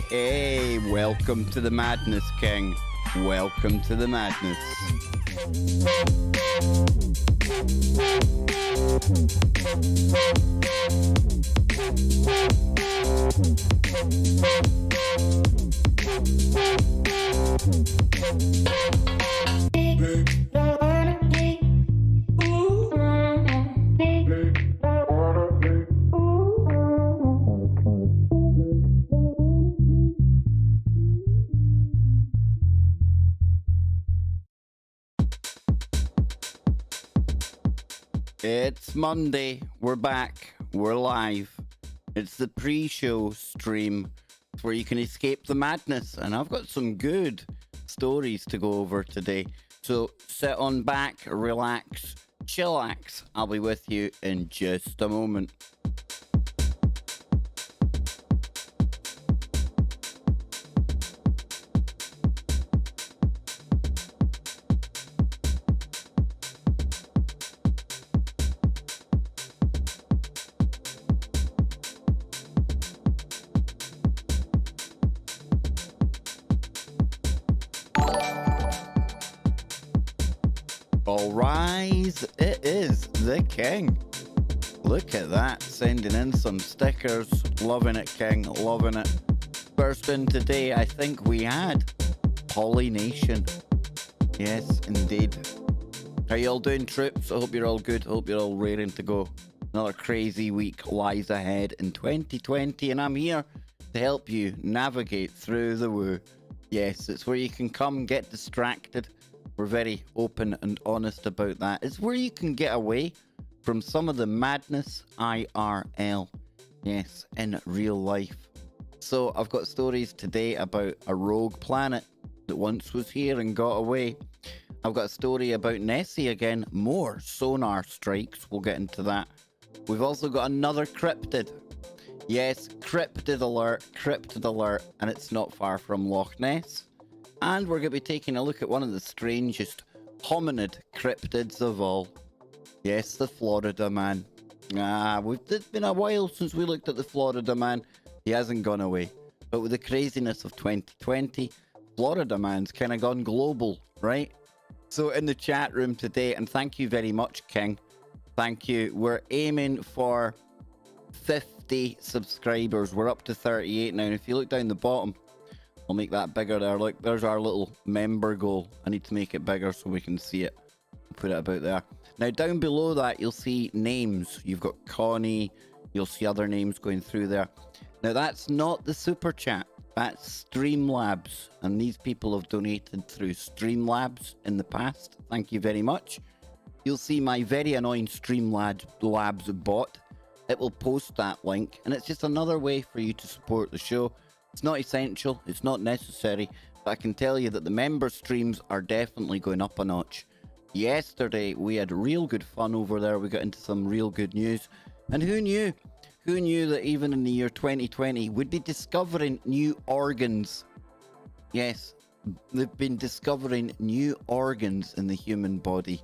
Hey, welcome to the madness, King. Welcome to the madness. It's Monday. We're back. We're live. It's the pre-show stream where you can escape the madness. And I've got some good stories to go over today. So sit on back, relax, chillax. I'll be with you in just a moment. All rise, it is the King. Look at that, sending in some stickers. Loving it, King, loving it. First in today, I think we had pollination. Yes, indeed. How you all doing, troops? I hope you're all good. I hope you're all raring to go. Another crazy week lies ahead in 2020, and I'm here to help you navigate through the woo. Yes, it's where you can come, get distracted. We're very open and honest about that. It's where you can get away from some of the madness IRL. Yes, in real life. So I've got stories today about a rogue planet that once was here and got away. I've got a story about Nessie again. More sonar strikes. We'll get into that. We've also got another cryptid. Yes, cryptid alert, and it's not far from Loch Ness. And we're going to be taking a look at one of the strangest hominid cryptids of all. Yes, the Florida man. It's been a while since we looked at the Florida man. He hasn't gone away. But with the craziness of 2020, Florida man's kind of gone global, right? So in the chat room today, and thank you very much, King. Thank you. We're aiming for 50 subscribers. We're up to 38 now. And if you look down the bottom, I'll make that bigger there. Look, there's our little member goal. I need to make it bigger so we can see it. Put it about there. Now, down below that, you'll see names. You've got Connie. You'll see other names going through there. Now, that's not the super chat. That's Streamlabs. And these people have donated through Streamlabs in the past. Thank you very much. You'll see my very annoying Streamlabs bot. It will post that link. And it's just another way for you to support the show. It's not essential, it's not necessary, but I can tell you that the member streams are definitely going up a notch. Yesterday, we had real good fun over there. We got into some real good news. And who knew? Who knew that even in the year 2020, we'd be discovering new organs? Yes, they've been discovering new organs in the human body.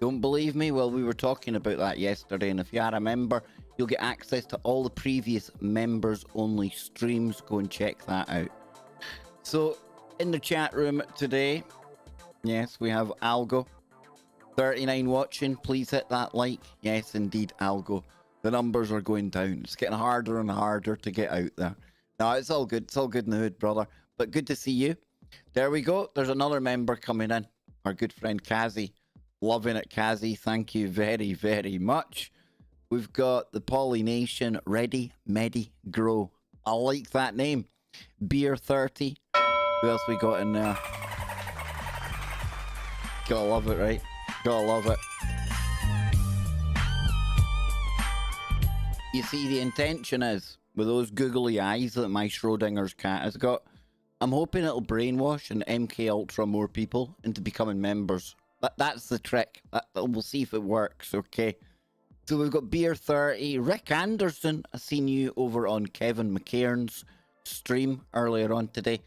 Don't believe me? Well, we were talking about that yesterday, and if you are a member, you'll get access to all the previous members-only streams. Go and check that out. So, in the chat room today, yes, we have Algo. 39 watching. Please hit that like. Yes, indeed, Algo. The numbers are going down. It's getting harder and harder to get out there. No, it's all good. It's all good in the hood, brother. But good to see you. There we go. There's another member coming in. Our good friend Kazi. Loving it, Kazi. Thank you very, very much. We've got the pollination ready, Medi, grow. I like that name. Beer 30. Who else we got in there? Gotta love it, right? Gotta love it. You see, the intention is, with those googly eyes that my Schrodinger's cat has got, I'm hoping it'll brainwash and MK Ultra more people into becoming members. That's the trick. We'll see if it works, okay? So we've got Beer 30. Rick Anderson, I seen you over on Kevin McCairn's stream earlier on today.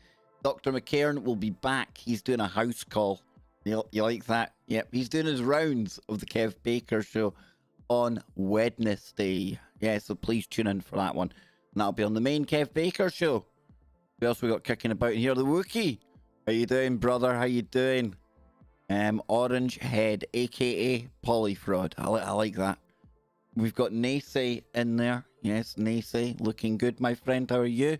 Dr. McCairn will be back. He's doing a house call. You like that? Yep, he's doing his rounds of the Kev Baker show on Wednesday. Yeah, so please tune in for that one. And that'll be on the main Kev Baker show. Who else we got kicking about in here? The Wookiee. How you doing, brother? How you doing? Orange Head, aka Polyfraud. I like that. We've got Nessie in there. Yes, Nessie, looking good, my friend. How are you?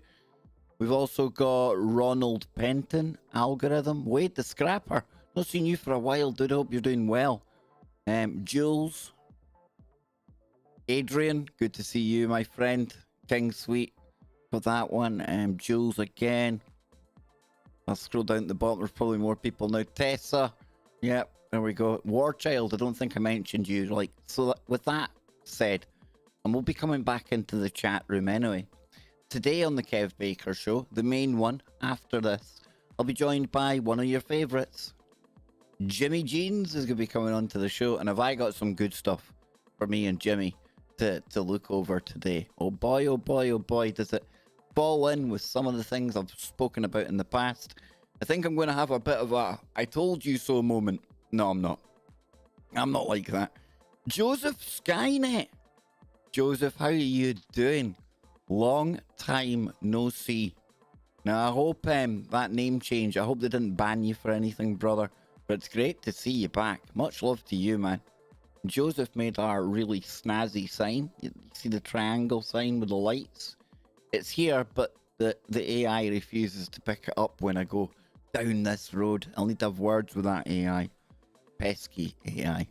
We've also got Ronald Penton, Algorithm. Wade the Scrapper. Not seen you for a while, dude. Hope you're doing well. Jules. Adrian, good to see you, my friend. King Sweet for that one. Jules again. I'll scroll down to the bottom. There's probably more people now. Tessa. Yep, there we go. Warchild, I don't think I mentioned you. Like, so with that said, and we'll be coming back into the chat room anyway. Today on the Kev Baker show, the main one after this, I'll be joined by one of your favourites. Jimmy Jeans is going to be coming on to the show, and have I got some good stuff for me and Jimmy to look over today. Oh boy, oh boy, oh boy, does it fall in with some of the things I've spoken about in the past. I think I'm going to have a bit of a I told you so moment. No, I'm not. I'm not like that. Joseph Skynet. Joseph, how are you doing? Long time no see. Now, I hope that name change, I hope they didn't ban you for anything, brother. But it's great to see you back. Much love to you, man. Joseph made our really snazzy sign. You see the triangle sign with the lights? It's here, but the AI refuses to pick it up when I go down this road. I'll need to have words with that AI. Pesky AI.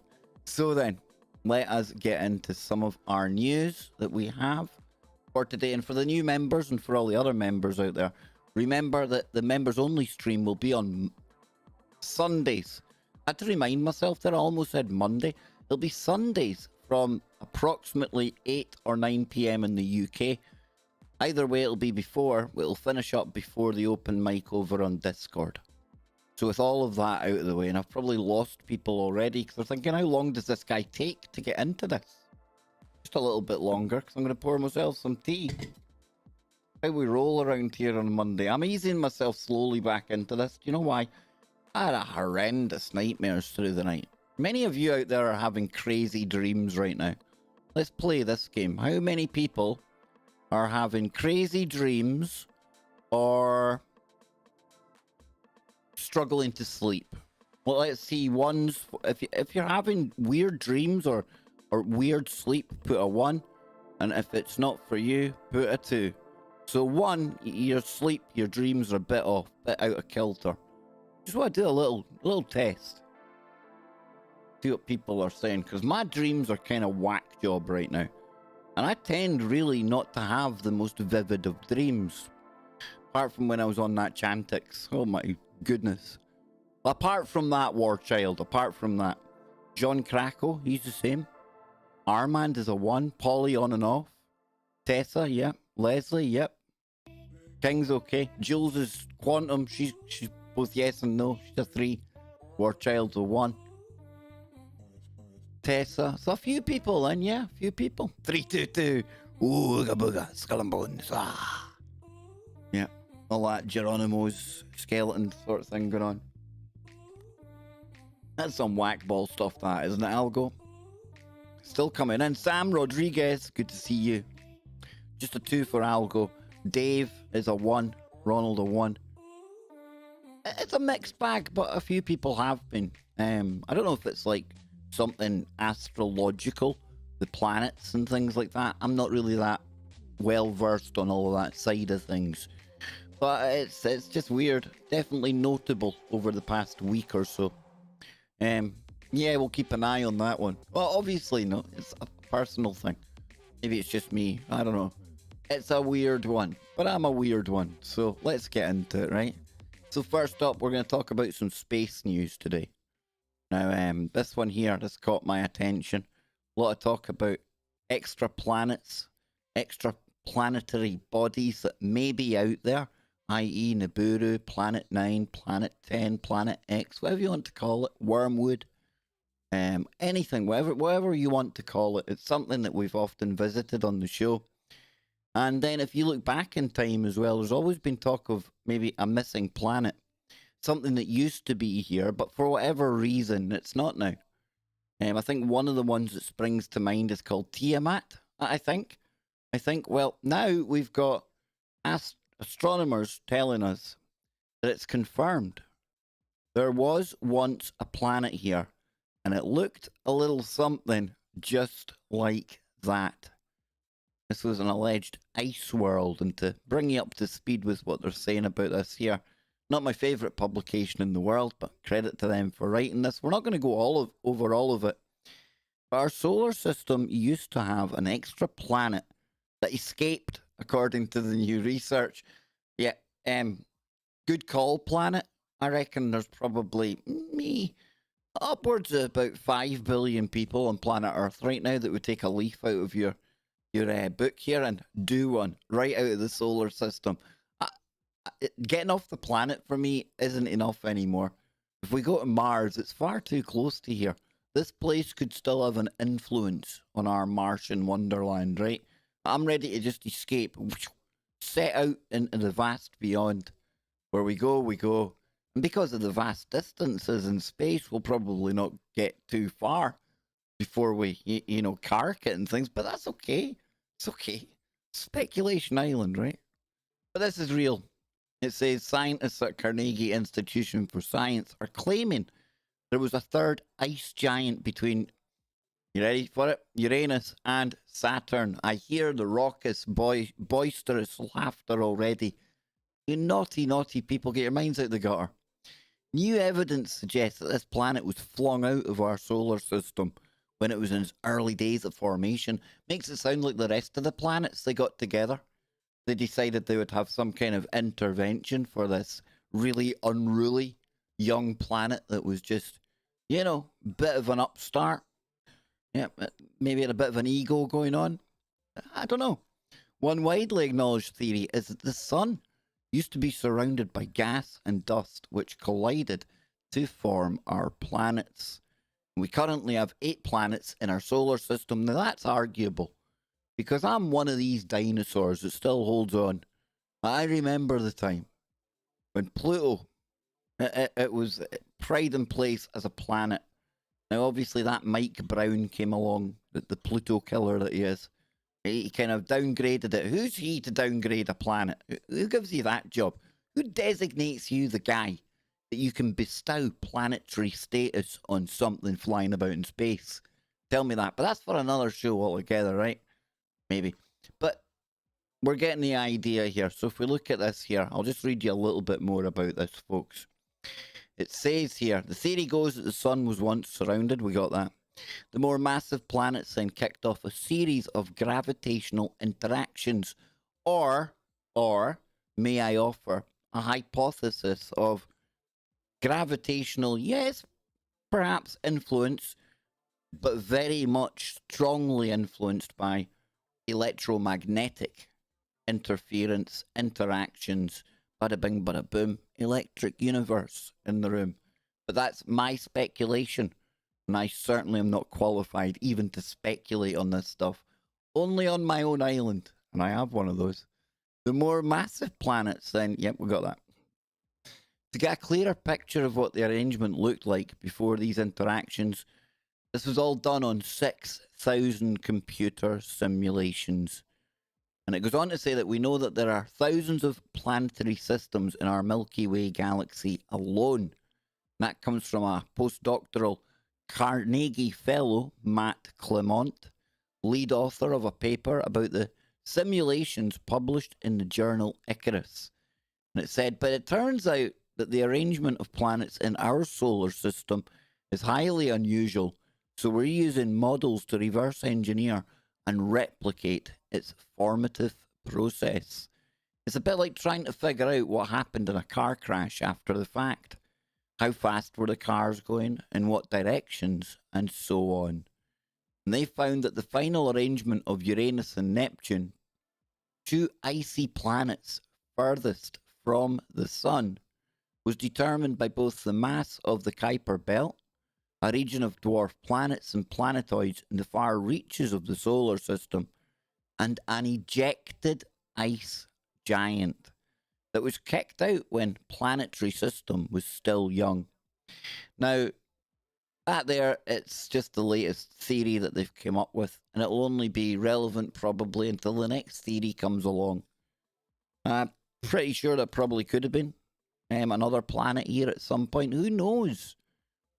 So then, let us get into some of our news that we have for today. And for the new members and for all the other members out there, remember that the members only stream will be on Sundays. I had to remind myself that I almost said Monday. It'll be Sundays from approximately 8 or 9 p.m. in the UK. Either way, it'll be it'll finish up before the open mic over on Discord. So with all of that out of the way, and I've probably lost people already because they're thinking, how long does this guy take to get into this? Just a little bit longer because I'm going to pour myself some tea. How we roll around here on Monday. I'm easing myself slowly back into this. Do you know why? I had a horrendous nightmares through the night. Many of you out there are having crazy dreams right now. Let's play this game. How many people are having crazy dreams or struggling to sleep? Well, let's see. Ones, if you're having weird dreams or weird sleep, put a 1. And if it's not for you, put a 2. So 1, your sleep, your dreams are a bit off, bit out of kilter. Just want to do a little test. See what people are saying, because my dreams are kind of whack job right now. And I tend really not to have the most vivid of dreams. Apart from when I was on that Chantix. Oh my goodness. Apart from that, Warchild, apart from that. John Krakow, he's the same. Armand is a 1. Polly on and off. Tessa, yep. Leslie, yep. King's okay. Jules is Quantum, she's both yes and no. She's a 3. Warchild's a 1. Tessa. So a few people then, yeah. A few people. 322. Ooh, ooga booga. Skull and bones. Ah. Yeah. All that Geronimo's skeleton sort of thing going on. That's some whack ball stuff, that, isn't it, Algo? Still coming in. Sam Rodriguez. Good to see you. Just a 2 for Algo. Dave is a 1. Ronald a 1. It's a mixed bag, but a few people have been. I don't know if it's like something astrological, the planets and things like that. I'm not really that well versed on all of that side of things, but it's just weird. Definitely notable over the past week or so. Yeah, we'll keep an eye on that one. Well, obviously no, it's a personal thing. Maybe it's just me. I don't know. It's a weird one, but I'm a weird one. So let's get into it, right? So first up, we're going to talk about some space news today. Now, this one here, this caught my attention. A lot of talk about extra planets extraplanetary bodies that may be out there, i.e. Nibiru, Planet 9, Planet 10, Planet X, whatever you want to call it, Wormwood, anything, whatever you want to call it. It's something that we've often visited on the show. And then if you look back in time as well, there's always been talk of maybe a missing planet, something that used to be here, but for whatever reason, it's not now. I think one of the ones that springs to mind is called Tiamat, I think. Well, now we've got astronomers telling us that it's confirmed. There was once a planet here, and it looked a little something just like that. This was an alleged ice world, and to bring you up to speed with what they're saying about this here, not my favourite publication in the world, but credit to them for writing this. We're not going to go over all of it. But our solar system used to have an extra planet that escaped, according to the new research. Yeah, good call, planet. I reckon there's probably upwards of about 5 billion people on planet Earth right now that would take a leaf out of your book here and do one right out of the solar system. Getting off the planet for me isn't enough anymore. If we go to Mars, it's far too close to here. This place could still have an influence on our Martian wonderland, right? I'm ready to just escape, set out into the vast beyond. Where we go, we go. And because of the vast distances in space, we'll probably not get too far before we, cark it and things, but that's okay. It's okay. Speculation Island, right? But this is real. It says scientists at Carnegie Institution for Science are claiming there was a third ice giant between, you ready for it? Uranus and Saturn. I hear the raucous, boisterous laughter already. You naughty, naughty people, get your minds out the gutter. New evidence suggests that this planet was flung out of our solar system when it was in its early days of formation. Makes it sound like the rest of the planets they got together. They decided they would have some kind of intervention for this really unruly young planet that was just, bit of an upstart. Yeah, maybe had a bit of an ego going on. I don't know. One widely acknowledged theory is that the sun used to be surrounded by gas and dust, which collided to form our planets. We currently have 8 planets in our solar system. Now that's arguable, because I'm one of these dinosaurs that still holds on. I remember the time when Pluto, it was pride in place as a planet. Now obviously that Mike Brown came along, the Pluto killer that he is. He kind of downgraded it. Who's he to downgrade a planet? Who gives you that job? Who designates you the guy that you can bestow planetary status on something flying about in space? Tell me that. But that's for another show altogether, right? Maybe. But we're getting the idea here. So if we look at this here, I'll just read you a little bit more about this, folks. It says here, the theory goes that the sun was once surrounded. We got that. The more massive planets then kicked off a series of gravitational interactions, or may I offer a hypothesis of gravitational, yes, perhaps influence, but very much strongly influenced by electromagnetic interference, interactions, bada bing, bada boom, electric universe in the room. But that's my speculation. And I certainly am not qualified even to speculate on this stuff. Only on my own island. And I have one of those. The more massive planets then, yep, we got that. To get a clearer picture of what the arrangement looked like before these interactions, this was all done on 6,000 computer simulations. And it goes on to say that we know that there are thousands of planetary systems in our Milky Way galaxy alone. And that comes from a postdoctoral Carnegie Fellow, Matt Clement, lead author of a paper about the simulations published in the journal Icarus. And it said, but it turns out that the arrangement of planets in our solar system is highly unusual, so we're using models to reverse engineer and replicate its formative process. It's a bit like trying to figure out what happened in a car crash after the fact. How fast were the cars going, in what directions, and so on. And they found that the final arrangement of Uranus and Neptune 2 icy planets furthest from the Sun was determined by both the mass of the Kuiper Belt, a region of dwarf planets and planetoids in the far reaches of the solar system, and an ejected ice giant that was kicked out when planetary system was still young. Now, that there, it's just the latest theory that they've come up with, and it'll only be relevant probably until the next theory comes along. I'm pretty sure that probably could have been another planet here at some point. Who knows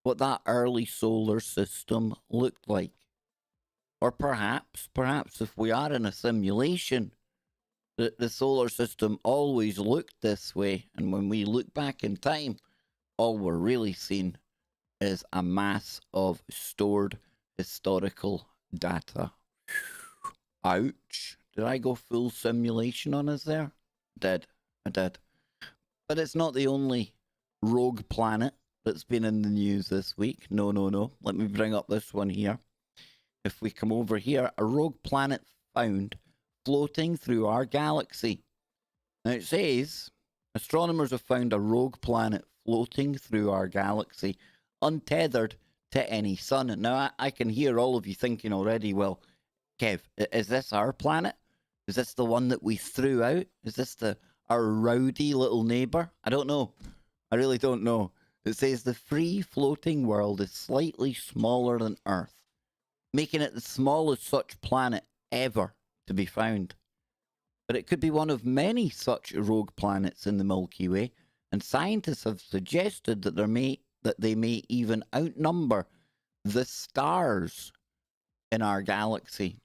what that early solar system looked like? Or perhaps if we are in a simulation, the solar system always looked this way, and when we look back in time, all we're really seeing is a mass of stored historical data. Ouch. Did I go full simulation on us there? I did. But it's not the only rogue planet that's been in the news this week. No. Let me bring up this one here. If we come over here, a rogue planet found floating through our galaxy. Now it says, astronomers have found a rogue planet floating through our galaxy, untethered to any sun. Now I can hear all of you thinking already, well, Kev, is this our planet? Is this the one that we threw out? Is this our rowdy little neighbour? I don't know. I really don't know. It says the free floating world is slightly smaller than Earth, making it the smallest such planet ever to be found. But it could be one of many such rogue planets in the Milky Way, and scientists have suggested that they may even outnumber the stars in our galaxy.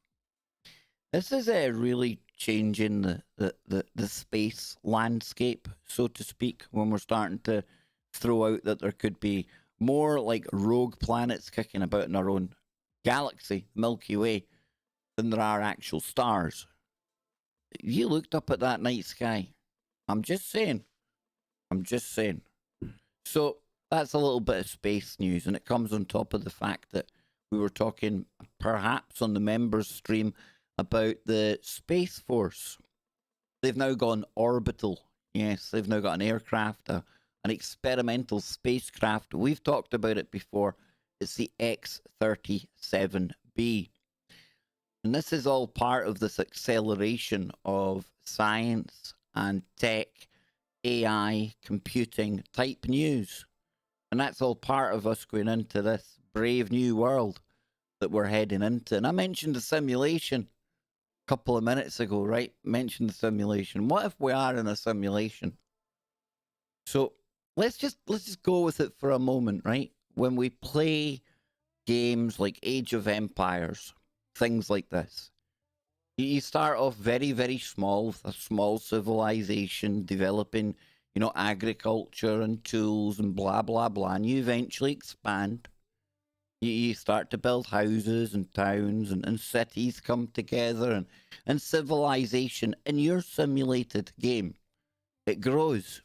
This is really changing the space landscape, so to speak, when we're starting to throw out that there could be more like rogue planets kicking about in our own galaxy, Milky Way, than there are actual stars. You looked up at that night sky. I'm just saying. So that's a little bit of space news, and it comes on top of the fact that we were talking perhaps on the members stream about the Space Force. They've now gone orbital. Yes, they've now got an aircraft, an experimental spacecraft. We've talked about it before. It's the X-37B. And this is all part of this acceleration of science and tech, AI, computing type news. And that's all part of us going into this brave new world that we're heading into. And I mentioned the simulation a couple of minutes ago, right? Mentioned the simulation. What if we are in a simulation? So let's just go with it for a moment, right? When we play games like Age of Empires, things like this, you start off very, very small, with a small civilization, developing, agriculture and tools and blah, blah, blah, and you eventually expand. You start to build houses and towns and cities come together and civilization in your simulated game, it grows.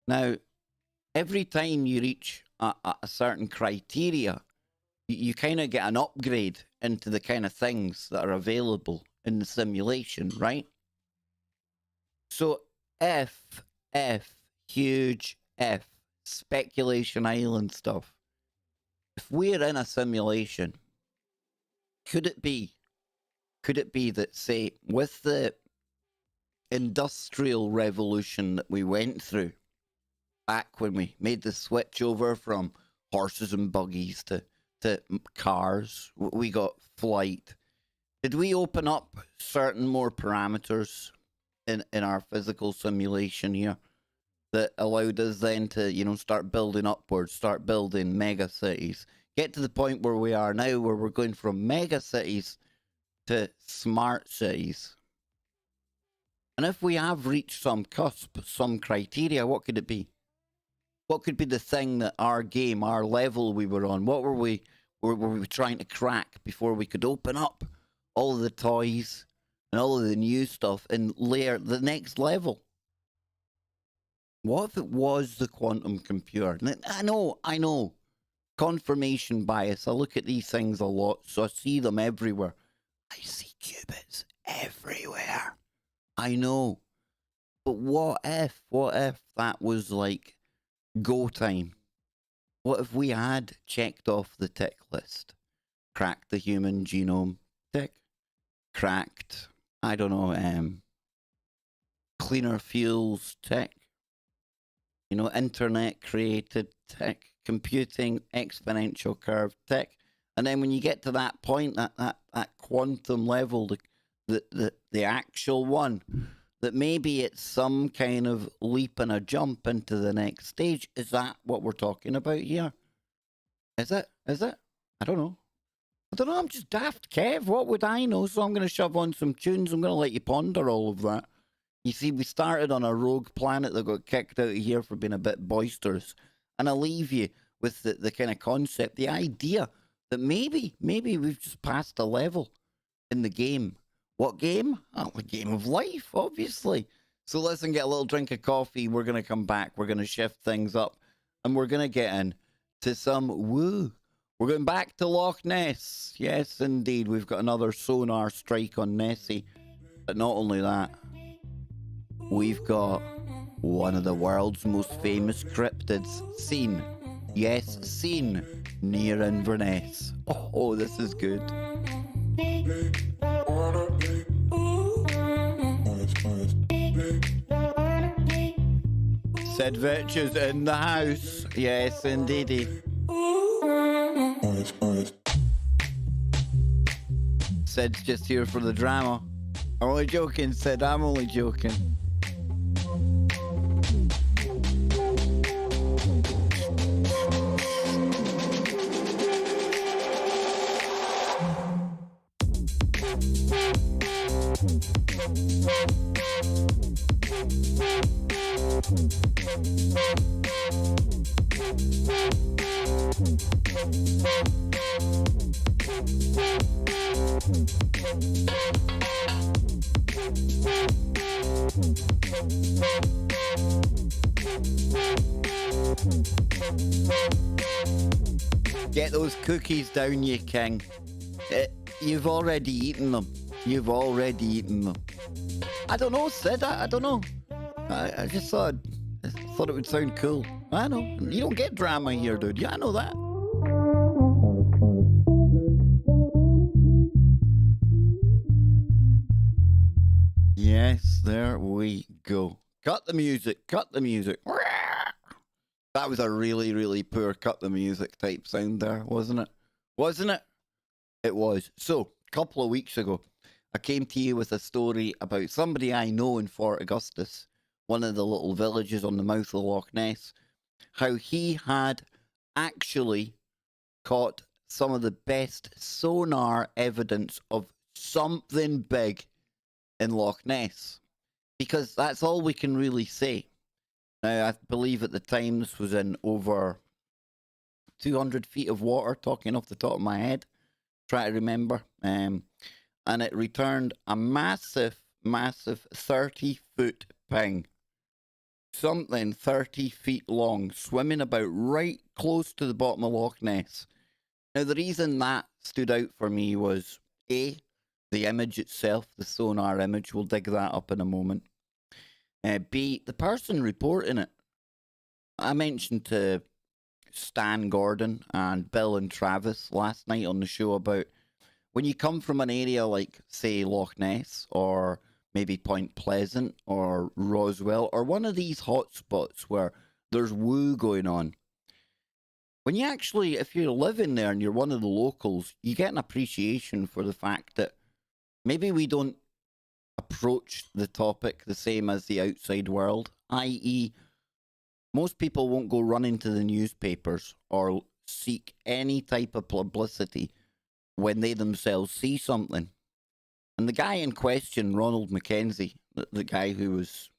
Now, every time you reach a certain criteria, you kind of get an upgrade into the kind of things that are available in the simulation, right? So huge F, Speculation Island stuff. If we're in a simulation, could it be that, say, with the industrial revolution that we went through back when we made the switch over from horses and buggies to cars, we got flight. Did we open up certain more parameters in our physical simulation here that allowed us then to, start building upwards, start building mega cities, get to the point where we are now, where we're going from mega cities to smart cities? And if we have reached some cusp, some criteria, what could it be? What could be the thing that our game, our level we were on, what were we trying to crack before we could open up all of the toys and all of the new stuff and layer the next level? What if it was the quantum computer? I know. Confirmation bias. I look at these things a lot, so I see them everywhere. I see qubits everywhere. I know. But what if that was like go time? What if we had checked off the tick list? Cracked the human genome tick. Cracked, I don't know, cleaner fuels tick. You know, internet created tick. Computing exponential curve tick. And then when you get to that point, that quantum level, the actual one, that maybe it's some kind of leap and a jump into the next stage. Is that what we're talking about here? Is it? Is it? I don't know. I don't know. I'm just daft, Kev. What would I know? So I'm going to shove on some tunes. I'm going to let you ponder all of that. You see, we started on a rogue planet that got kicked out of here for being a bit boisterous. And I'll leave you with the kind of concept, the idea that maybe we've just passed a level in the game. What game? Oh, the game of life, obviously. So listen, get a little drink of coffee. We're going to come back. We're going to shift things up. And we're going to get in to some woo. We're going back to Loch Ness. Yes, indeed. We've got another sonar strike on Nessie. But not only that, we've got one of the world's most famous cryptids seen. Yes, seen near Inverness. Oh, this is good. Said Virtue's in the house. Yes, indeedy. Said's just here for the drama. I'm only joking, Said. I'm only joking. Get those cookies down, you king. You've already eaten them. You've already eaten them. I don't know, Sid. I don't know. I just thought it would sound cool. I know. You don't get drama here, dude. Yeah, I know that. Yes, there we go. Cut the music. Cut the music. That was a really, really poor cut the music type sound there, wasn't it? Wasn't it? It was. So, a couple of weeks ago, I came to you with a story about somebody I know in Fort Augustus, one of the little villages on the mouth of Loch Ness, how he had actually caught some of the best sonar evidence of something big in Loch Ness. Because that's all we can really say. Now, I believe at the time this was in over 200 feet of water, talking off the top of my head. Try to remember. And it returned a massive 30-foot ping. Something 30 feet long, swimming about right close to the bottom of Loch Ness. Now, the reason that stood out for me was, A, the image itself, the sonar image. We'll dig that up in a moment. B, the person reporting it. I mentioned to Stan Gordon and Bill and Travis last night on the show about when you come from an area like, say, Loch Ness or maybe Point Pleasant or Roswell or one of these hotspots where there's woo going on. When you actually, if you're living there and you're one of the locals, you get an appreciation for the fact that maybe we don't approach the topic the same as the outside world, i.e., most people won't go running to the newspapers or seek any type of publicity when they themselves see something. And the guy in question, Ronald Mackenzie, the guy who was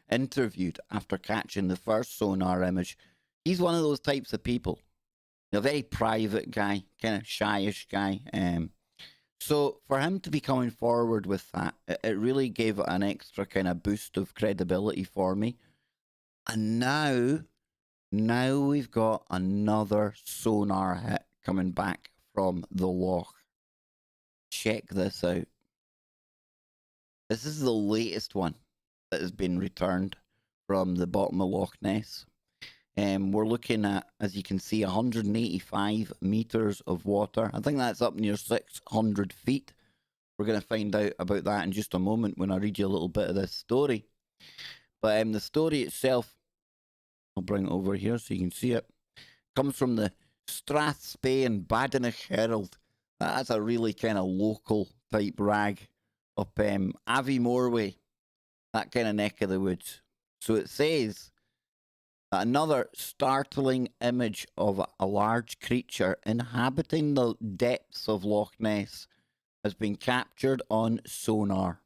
interviewed after catching the first sonar image, he's one of those types of people. A very private guy, kind of shyish guy. So for him to be coming forward with that, it really gave it an extra kind of boost of credibility for me. And now we've got another sonar hit coming back from the Loch. Check this out. This is the latest one that has been returned from the bottom of Loch Ness. We're looking at, as you can see, 185 meters of water. I think that's up near 600 feet. We're going to find out about that in just a moment when I read you a little bit of this story. But the story itself, I'll bring it over here so you can see it, comes from the Strathspey and Badenoch Herald. That's a really kind of local type rag up Aviemore way, that kind of neck of the woods. So it says that another startling image of a large creature inhabiting the depths of Loch Ness has been captured on sonar.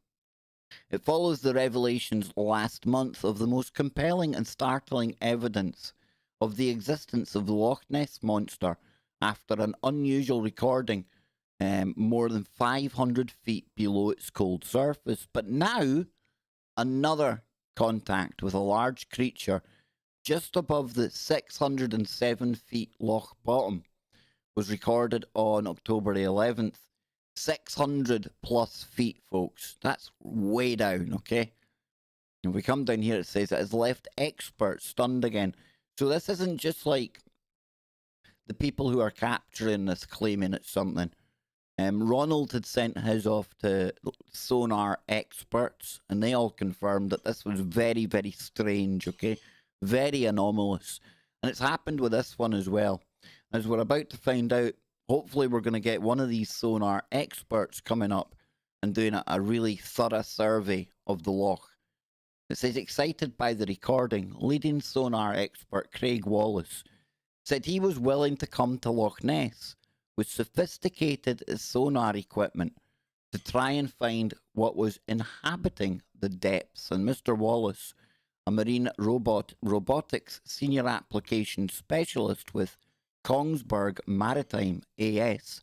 It follows the revelations last month of the most compelling and startling evidence of the existence of the Loch Ness monster after an unusual recording more than 500 feet below its cold surface. But now, another contact with a large creature just above the 607 feet loch bottom was recorded on October the 11th. 600 plus feet, folks. That's way down, okay? If we come down here, it says it has left experts stunned again. So this isn't just like the people who are capturing this claiming it's something. Ronald had sent his off to sonar experts, and they all confirmed that this was very, very strange, okay? Very anomalous. And it's happened with this one as well. As we're about to find out, hopefully we're going to get one of these sonar experts coming up and doing a really thorough survey of the loch. It says, excited by the recording, leading sonar expert Craig Wallace said he was willing to come to Loch Ness with sophisticated sonar equipment to try and find what was inhabiting the depths. And Mr. Wallace, a marine robotics senior application specialist with Kongsberg Maritime AS,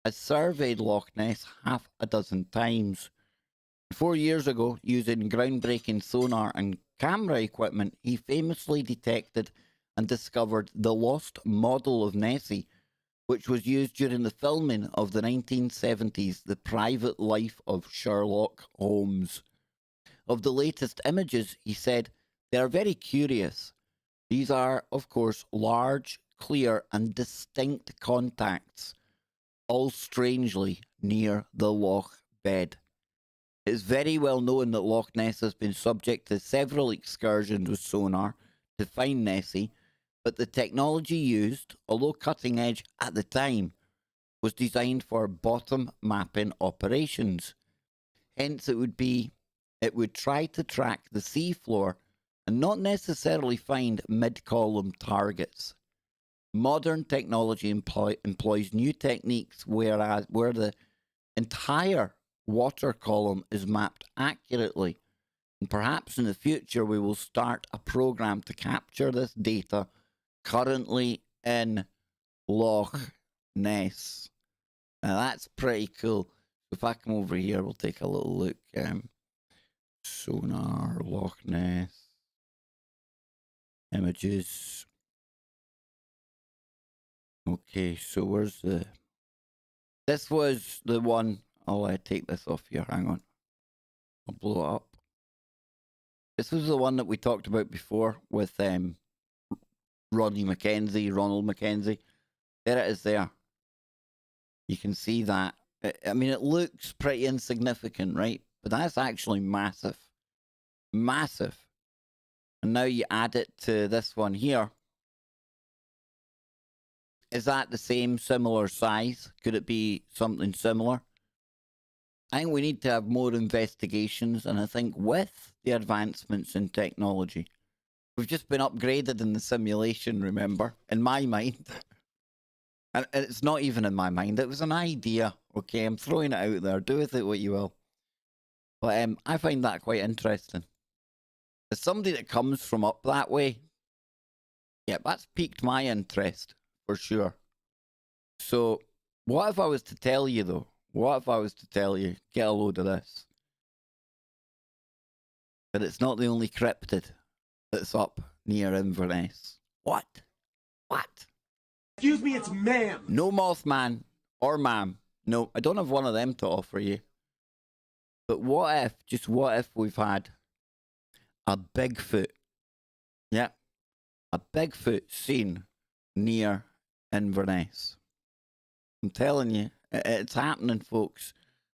has surveyed Loch Ness half a dozen times. 4 years ago, using groundbreaking sonar and camera equipment, he famously detected and discovered the lost model of Nessie, which was used during the filming of the 1970s The Private Life of Sherlock Holmes. Of the latest images, he said, they are very curious. These are, of course, large, clear and distinct contacts, all strangely near the loch bed. It is very well known that Loch Ness has been subject to several excursions with sonar to find Nessie, but the technology used, although cutting edge at the time, was designed for bottom mapping operations. Hence, it would try to track the seafloor and not necessarily find mid-column targets. Modern technology employs new techniques where the entire water column is mapped accurately. And perhaps in the future we will start a program to capture this data currently in Loch Ness. Now that's pretty cool. If I come over here, we'll take a little look. Sonar, Loch Ness, images. Okay, so where's the... This was the one... I'll take this off here, hang on. I'll blow it up. This was the one that we talked about before with Ronald Mackenzie. There it is there. You can see that. I mean, it looks pretty insignificant, right? But that's actually massive. Massive. And now you add it to this one here. Is that the same, similar size? Could it be something similar? I think we need to have more investigations, and I think with the advancements in technology, we've just been upgraded in the simulation, remember? In my mind. And it's not even in my mind, it was an idea, okay? I'm throwing it out there, do with it what you will. But I find that quite interesting. As somebody that comes from up that way, yeah, that's piqued my interest, for sure. So, what if I was to tell you, though? What if I was to tell you, get a load of this? But it's not the only cryptid that's up near Inverness. What? What? Excuse me, it's ma'am. No Mothman or ma'am. No, I don't have one of them to offer you. But what if, just what if we've had a Bigfoot, yeah, a Bigfoot seen near Inverness? I'm telling you, it's happening, folks.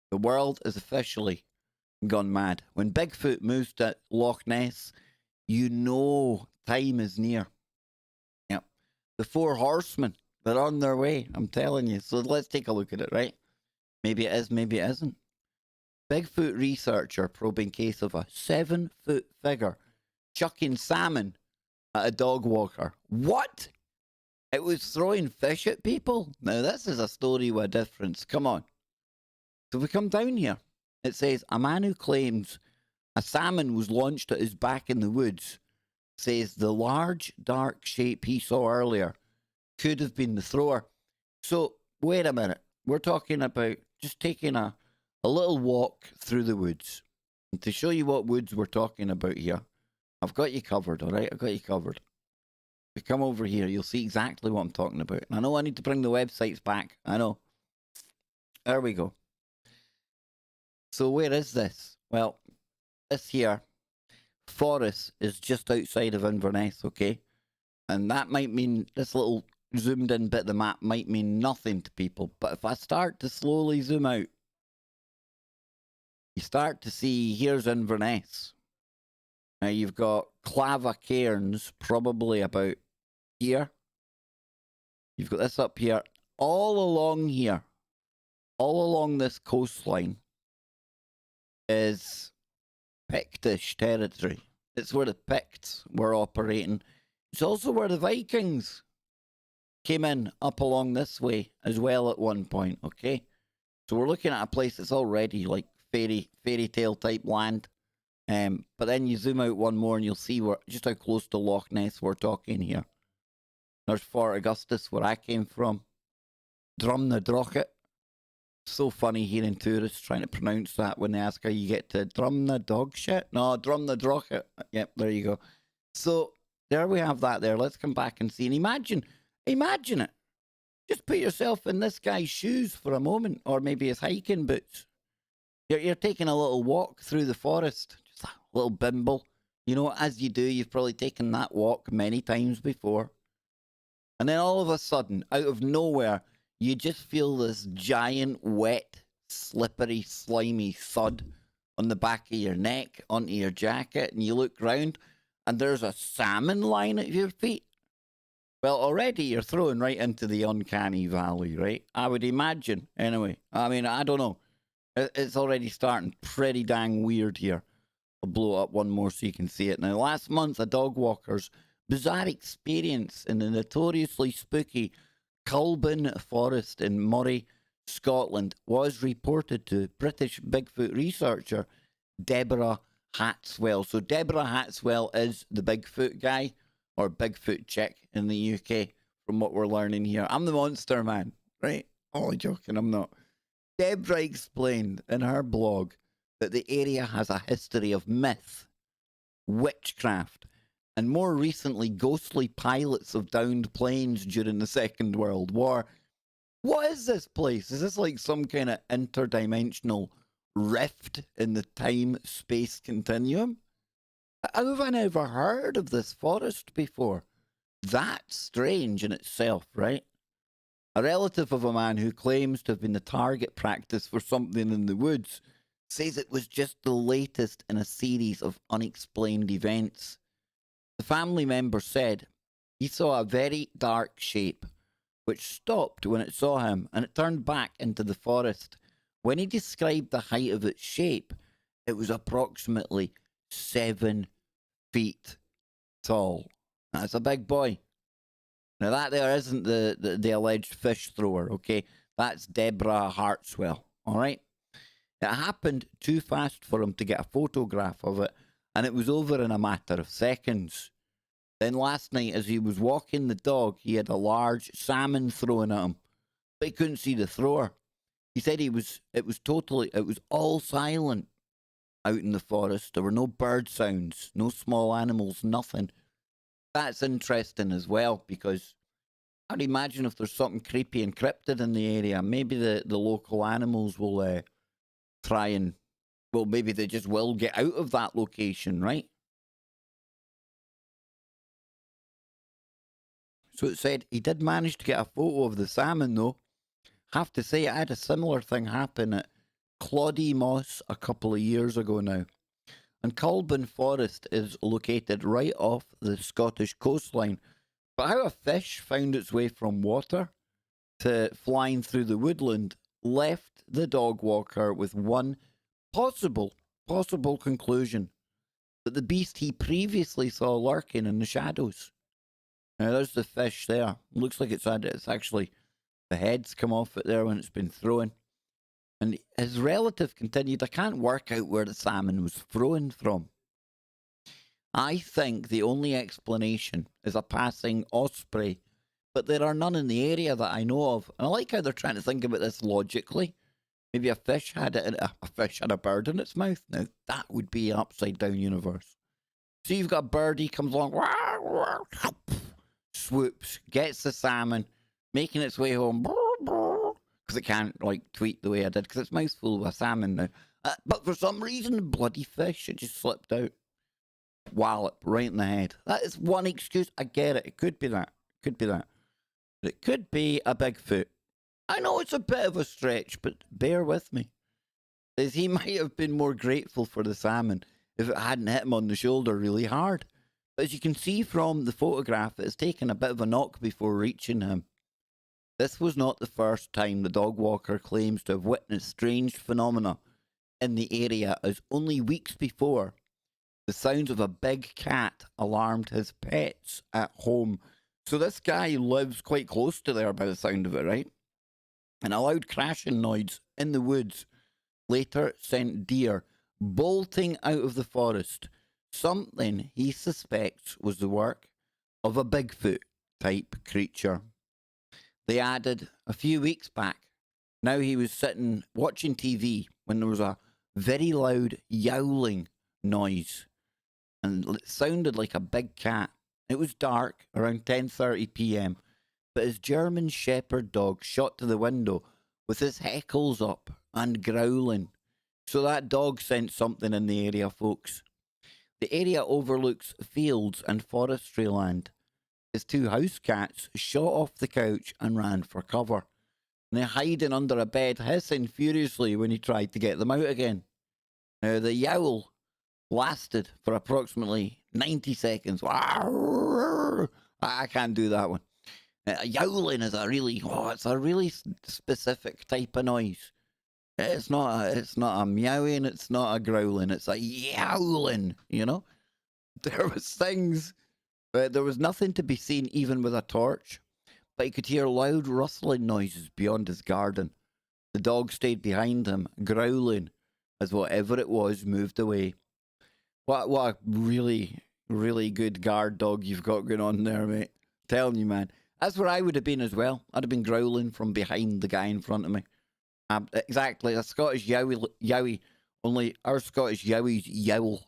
The world is officially gone mad. When Bigfoot moves to Loch Ness, you know time is near. Yep. The four horsemen, they're on their way. I'm telling you. So let's take a look at it, right? Maybe it is, maybe it isn't. Bigfoot researcher probing case of a 7-foot figure chucking salmon at a dog walker. What? It was throwing fish at people? Now, this is a story with a difference. Come on. So we come down here. It says, a man who claims a salmon was launched at his back in the woods says the large, dark shape he saw earlier could have been the thrower. So, wait a minute. We're talking about just taking a little walk through the woods. And to show you what woods we're talking about here, I've got you covered, all right? I've got you covered. If you come over here, you'll see exactly what I'm talking about. And I know I need to bring the websites back. I know. There we go. So where is this? Well, this here forest is just outside of Inverness, okay? And that might mean, this little zoomed in bit of the map might mean nothing to people. But if I start to slowly zoom out, you start to see, here's Inverness. Now you've got Clava Cairns probably about here. You've got this up here. All along here, all along this coastline is Pictish territory. It's where the Picts were operating. It's also where the Vikings came in up along this way as well at one point, okay? So we're looking at a place that's already like fairy tale type land. But then you zoom out one more and you'll see just how close to Loch Ness we're talking here. There's Fort Augustus, where I came from. Drumnadrochit. So funny hearing tourists trying to pronounce that when they ask how you get to Drumnadogshit. No, Drumnadrochit. Yep, there you go. So there we have that there. Let's come back and see. And imagine it. Just put yourself in this guy's shoes for a moment, or maybe his hiking boots. You're taking a little walk through the forest, just a little bimble. You know, as you do, you've probably taken that walk many times before. And then all of a sudden, out of nowhere, you just feel this giant, wet, slippery, slimy thud on the back of your neck, onto your jacket, and you look round, and there's a salmon lying at your feet. Well, already you're thrown right into the uncanny valley, right? I would imagine, anyway. I mean, I don't know. It's already starting pretty dang weird here. I'll blow up one more so you can see it. Now, last month, a dog walker's bizarre experience in the notoriously spooky Culbin Forest in Moray, Scotland, was reported to British Bigfoot researcher Deborah Hatswell. So Deborah Hatswell is the Bigfoot guy, or Bigfoot chick in the UK, from what we're learning here. I'm the monster man, right? Only joking, I'm not. Deborah explained in her blog that the area has a history of myth, witchcraft, and more recently, ghostly pilots of downed planes during the Second World War. What is this place? Is this like some kind of interdimensional rift in the time-space continuum? How have I never heard of this forest before? That's strange in itself, right? A relative of a man who claims to have been the target practice for something in the woods says it was just the latest in a series of unexplained events. The family member said he saw a very dark shape, which stopped when it saw him, and it turned back into the forest. When he described the height of its shape, it was approximately 7 feet tall. That's a big boy. Now, that there isn't the alleged fish thrower, okay? That's Deborah Hartswell, all right? It happened too fast for him to get a photograph of it, and it was over in a matter of seconds. Then last night, as he was walking the dog, he had a large salmon thrown at him, but he couldn't see the thrower. He said it was all silent out in the forest. There were no bird sounds, no small animals, nothing. That's interesting as well, because I'd imagine if there's something creepy and cryptid in the area, maybe the local animals will try and Well, maybe they just will get out of that location, right? So it said he did manage to get a photo of the salmon, though. Have to say, I had a similar thing happen at Cloddy Moss a couple of years ago now. And Colburn Forest is located right off the Scottish coastline. But how a fish found its way from water to flying through the woodland left the dog walker with one possible conclusion: that the beast he previously saw lurking in the shadows. Now there's the fish there. Looks like it's actually, the head's come off it there when it's been thrown. And his relative continued, I can't work out where the salmon was thrown from. I think the only explanation is a passing osprey, but there are none in the area that I know of. And I like how they're trying to think about this logically. Maybe a fish had a bird in its mouth. Now that would be an upside down universe. So you've got a birdie comes along, swoops, gets the salmon, making its way home, because it can't like tweet the way I did because its mouth's full of a salmon now. But for some reason, the bloody fish, it just slipped out. Wallop right in the head. That is one excuse. I get it. It could be that. Could be that. But it could be a Bigfoot. I know it's a bit of a stretch, but bear with me. As he might have been more grateful for the salmon if it hadn't hit him on the shoulder really hard. But as you can see from the photograph, it has taken a bit of a knock before reaching him. This was not the first time the dog walker claims to have witnessed strange phenomena in the area, as only weeks before, the sounds of a big cat alarmed his pets at home. So this guy lives quite close to there by the sound of it, right? An loud crashing noise in the woods later sent deer bolting out of the forest. Something he suspects was the work of a Bigfoot type creature. They added a few weeks back. Now he was sitting watching TV when there was a very loud yowling noise. And it sounded like a big cat. It was dark, around 10:30 p.m. But his German Shepherd dog shot to the window with his heckles up and growling. So that dog sent something in the area, folks. The area overlooks fields and forestry land. His two house cats shot off the couch and ran for cover. And they're hiding under a bed, hissing furiously when he tried to get them out again. Now, the yowl lasted for approximately 90 seconds. I can't do that one. Yowling is it's a really specific type of noise. It's not a meowing, it's not a growling, it's a yowling, you know? There was nothing to be seen even with a torch, but he could hear loud rustling noises beyond his garden. The dog stayed behind him, growling, as whatever it was moved away. What a really, really good guard dog you've got going on there, mate. Telling you, man. That's where I would have been as well. I'd have been growling from behind the guy in front of me. Exactly, a Scottish yowie, only our Scottish yowies yowl.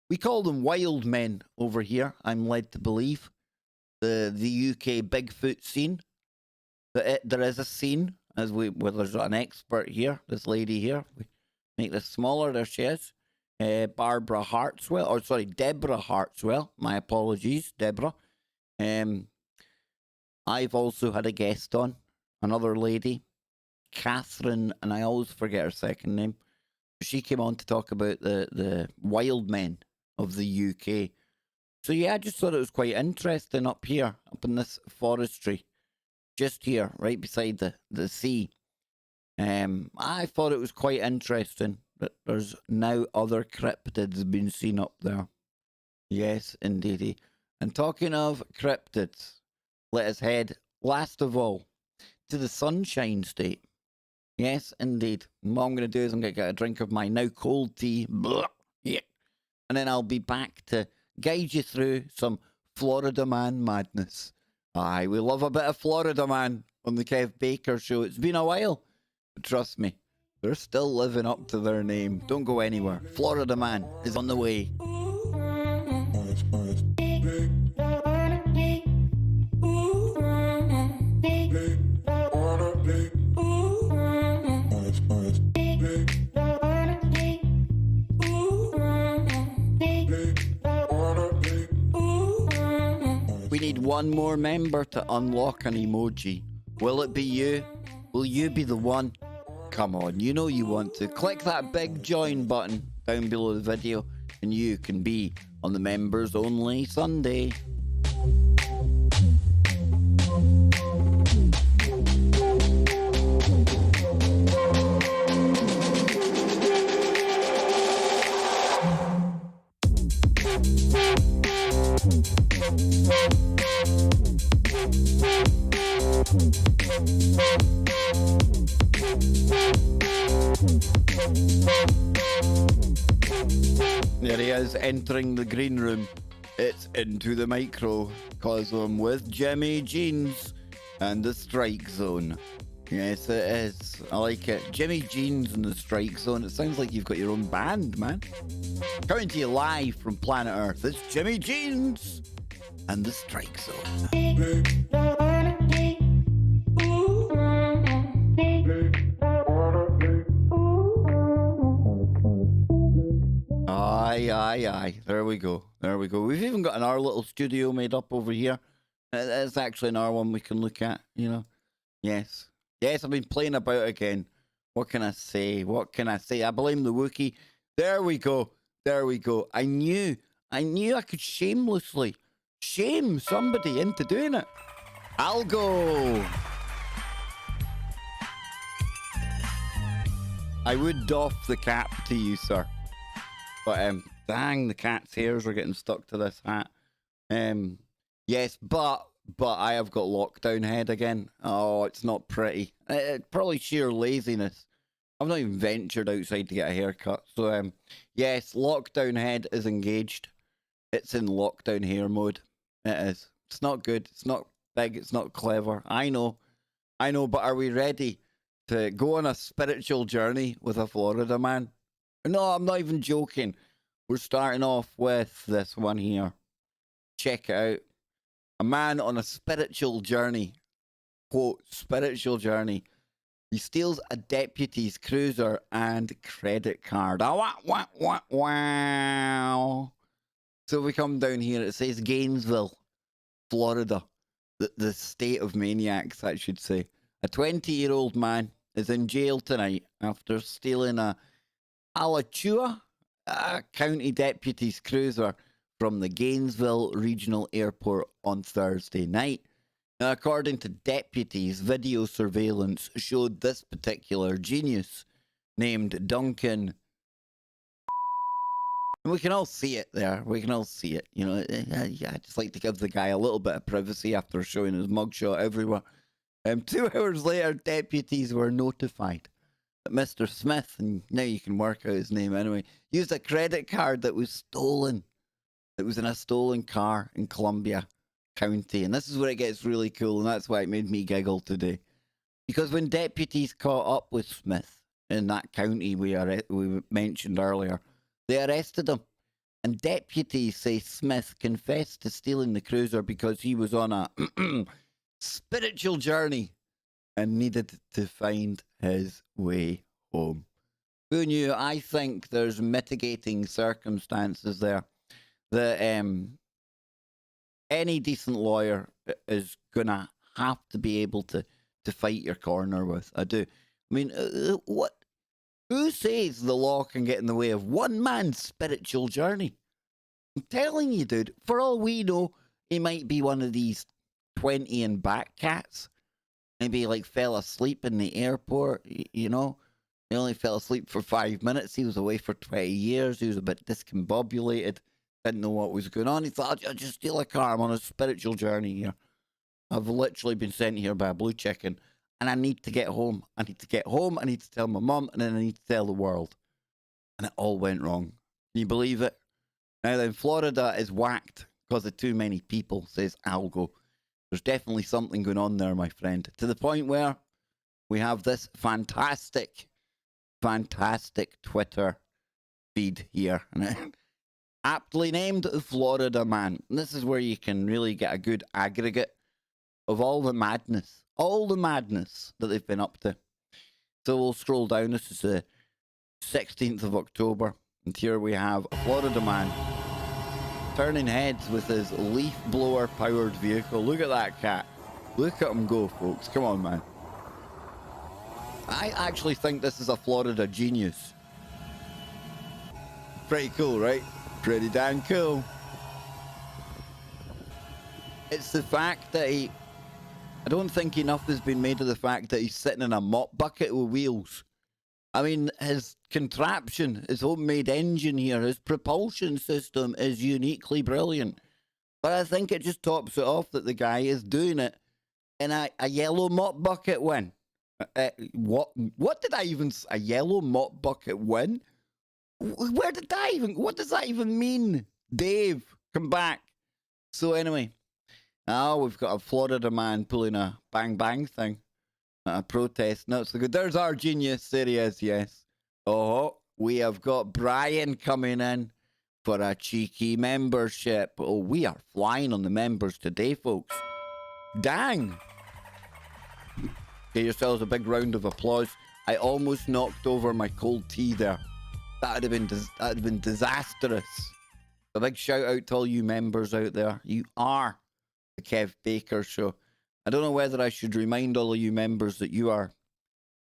We call them wild men over here, I'm led to believe. The UK Bigfoot scene. There is a scene, well, there's an expert here, this lady here. We make this smaller, there she is. Deborah Hartswell. My apologies, Deborah. I've also had a guest on, another lady, Catherine, and I always forget her second name. She came on to talk about the wild men of the UK. So yeah, I just thought it was quite interesting up here, up in this forestry, just here, right beside the sea. I thought it was quite interesting that there's now other cryptids being seen up there. Yes, indeedy. And talking of cryptids, let us head, last of all, to the Sunshine State. Yes, indeed. And what I'm going to do is I'm going to get a drink of my now cold tea. Blah, yeah. And then I'll be back to guide you through some Florida Man madness. Aye, we love a bit of Florida Man on the Kev Baker Show. It's been a while. But trust me, they're still living up to their name. Don't go anywhere. Florida Man is on the way. We need one more member to unlock an emoji. Will it be you? Will you be the one? Come on, you know you want to. Click that big join button down below the video and you can be on the members only Sunday. There he is, entering the green room. It's Into the Microcosm with Jimmy Jeans and the Strike Zone. Yes, it is. I like it. Jimmy Jeans and the Strike Zone. It sounds like you've got your own band, man. Coming to you live from planet Earth, it's Jimmy Jeans and the Strike Zone. Aye. There we go. We've even got our little studio made up over here. It's actually another one we can look at, you know. Yes, I've been playing about again. What can I say? I blame the Wookiee. There we go. I knew I could shamelessly shame somebody into doing it. I'll go. I would doff the cap to you, sir. But dang, the cat's hairs are getting stuck to this hat. Yes, but I have got lockdown head again. Oh, it's not pretty. Probably sheer laziness. I've not even ventured outside to get a haircut. So yes, lockdown head is engaged. It's in lockdown hair mode. It is. It's not good. It's not big. It's not clever. I know. But are we ready to go on a spiritual journey with a Florida man? No, I'm not even joking. We're starting off with this one here. Check it out. A man on a spiritual journey. Quote, spiritual journey. He steals a deputy's cruiser and credit card. Wow. So we come down here. It says Gainesville, Florida. The state of maniacs, I should say. A 20-year-old man is in jail tonight after stealing a Alachua County Deputy's cruiser from the Gainesville Regional Airport on Thursday night. Now, according to deputies, video surveillance showed this particular genius named Duncan. And we can all see it there. You know, I just like to give the guy a little bit of privacy after showing his mugshot everywhere. 2 hours later, deputies were notified that Mr. Smith, and now you can work out his name anyway, used a credit card that was stolen. It was in a stolen car in Columbia County. And this is where it gets really cool, and that's why it made me giggle today. Because when deputies caught up with Smith in that county we mentioned earlier, they arrested him. And deputies say Smith confessed to stealing the cruiser because he was on a spiritual journey and needed to find his way home. Who knew? I think there's mitigating circumstances there that any decent lawyer is gonna have to be able to fight your corner with. I do. I mean, what? Who says the law can get in the way of one man's spiritual journey? I'm telling you, dude. For all we know, he might be one of these 20 and back cats. Maybe like fell asleep in the airport, you know. He only fell asleep for 5 minutes. He was away for 20 years. He was a bit discombobulated. Didn't know what was going on. He thought, I'll just steal a car. I'm on a spiritual journey here. I've literally been sent here by a blue chicken. And I need to get home. I need to tell my mum. And then I need to tell the world. And it all went wrong. Can you believe it? Now then, Florida is whacked because of too many people, says Algo. There's definitely something going on there, my friend. To the point where we have this fantastic Twitter feed here. Aptly named Florida Man. And this is where you can really get a good aggregate of all the madness that they've been up to. So we'll scroll down. This is the 16th of October. And here we have a Florida man turning heads with his leaf blower powered vehicle. Look at that cat. Look at him go, folks. Come on, man. I actually think this is a Florida genius. Pretty cool, right? Pretty damn cool. It's the fact that I don't think enough has been made of the fact that he's sitting in a mop bucket with wheels. I mean, his contraption, his homemade engine here, his propulsion system is uniquely brilliant. But I think it just tops it off that the guy is doing it in a yellow mop bucket win. What did I even... A yellow mop bucket win? Where did that even... What does that even mean? Dave, come back. So anyway, now we've got a Florida man pulling a bang thing. A protest. Not so good. There's our genius. There he is, yes. Oh, we have got Brian coming in for a cheeky membership. Oh, we are flying on the members today, folks. Dang. Give yourselves a big round of applause. I almost knocked over my cold tea there. That'd have been disastrous. A big shout out to all you members out there. You are the Kev Baker Show. I don't know whether I should remind all of you members that you are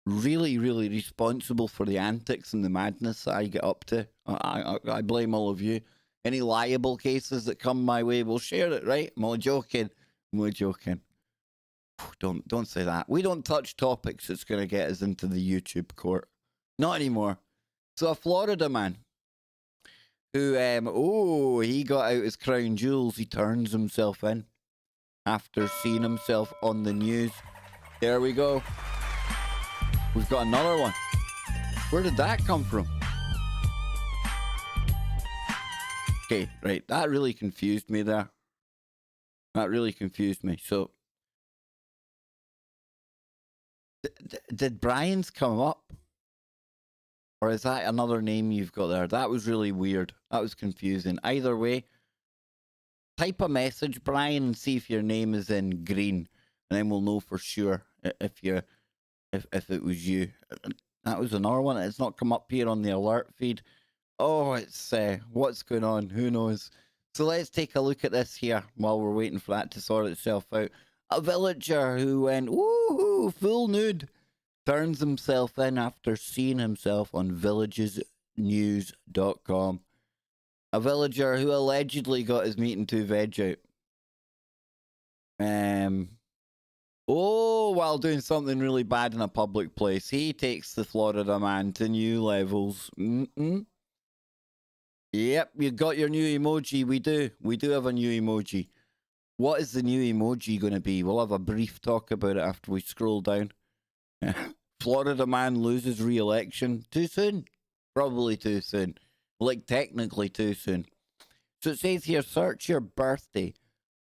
really, really responsible for the antics and the madness that I get up to. I blame all of you. Any liable cases that come my way, we'll share it, right? I'm only joking. I'm only joking. Don't say that. We don't touch topics that's going to get us into the YouTube court. Not anymore. So a Florida man who, he got out his crown jewels. He turns himself in after seeing himself on the news. There we go. We've got another one. Where did that come from? Okay, right. That really confused me there. That really confused me. So, did Brian's come up? Or is that another name you've got there? That was really weird. That was confusing. Either way, type a message, Brian, and see if your name is in green, and then we'll know for sure if it was you. That was another one. It's not come up here on the alert feed. Oh, it's what's going on? Who knows? So let's take a look at this here while we're waiting for that to sort itself out. A villager who went woohoo full nude turns himself in after seeing himself on villagesnews.com. A villager who allegedly got his meat and two veg out. While doing something really bad in a public place. He takes the Florida man to new levels. Yep, you got your new emoji. We do have a new emoji. What is the new emoji going to be? We'll have a brief talk about it after we scroll down. Florida man loses re-election. Too soon? Probably too soon. Like, technically too soon. So it says here, search your birthday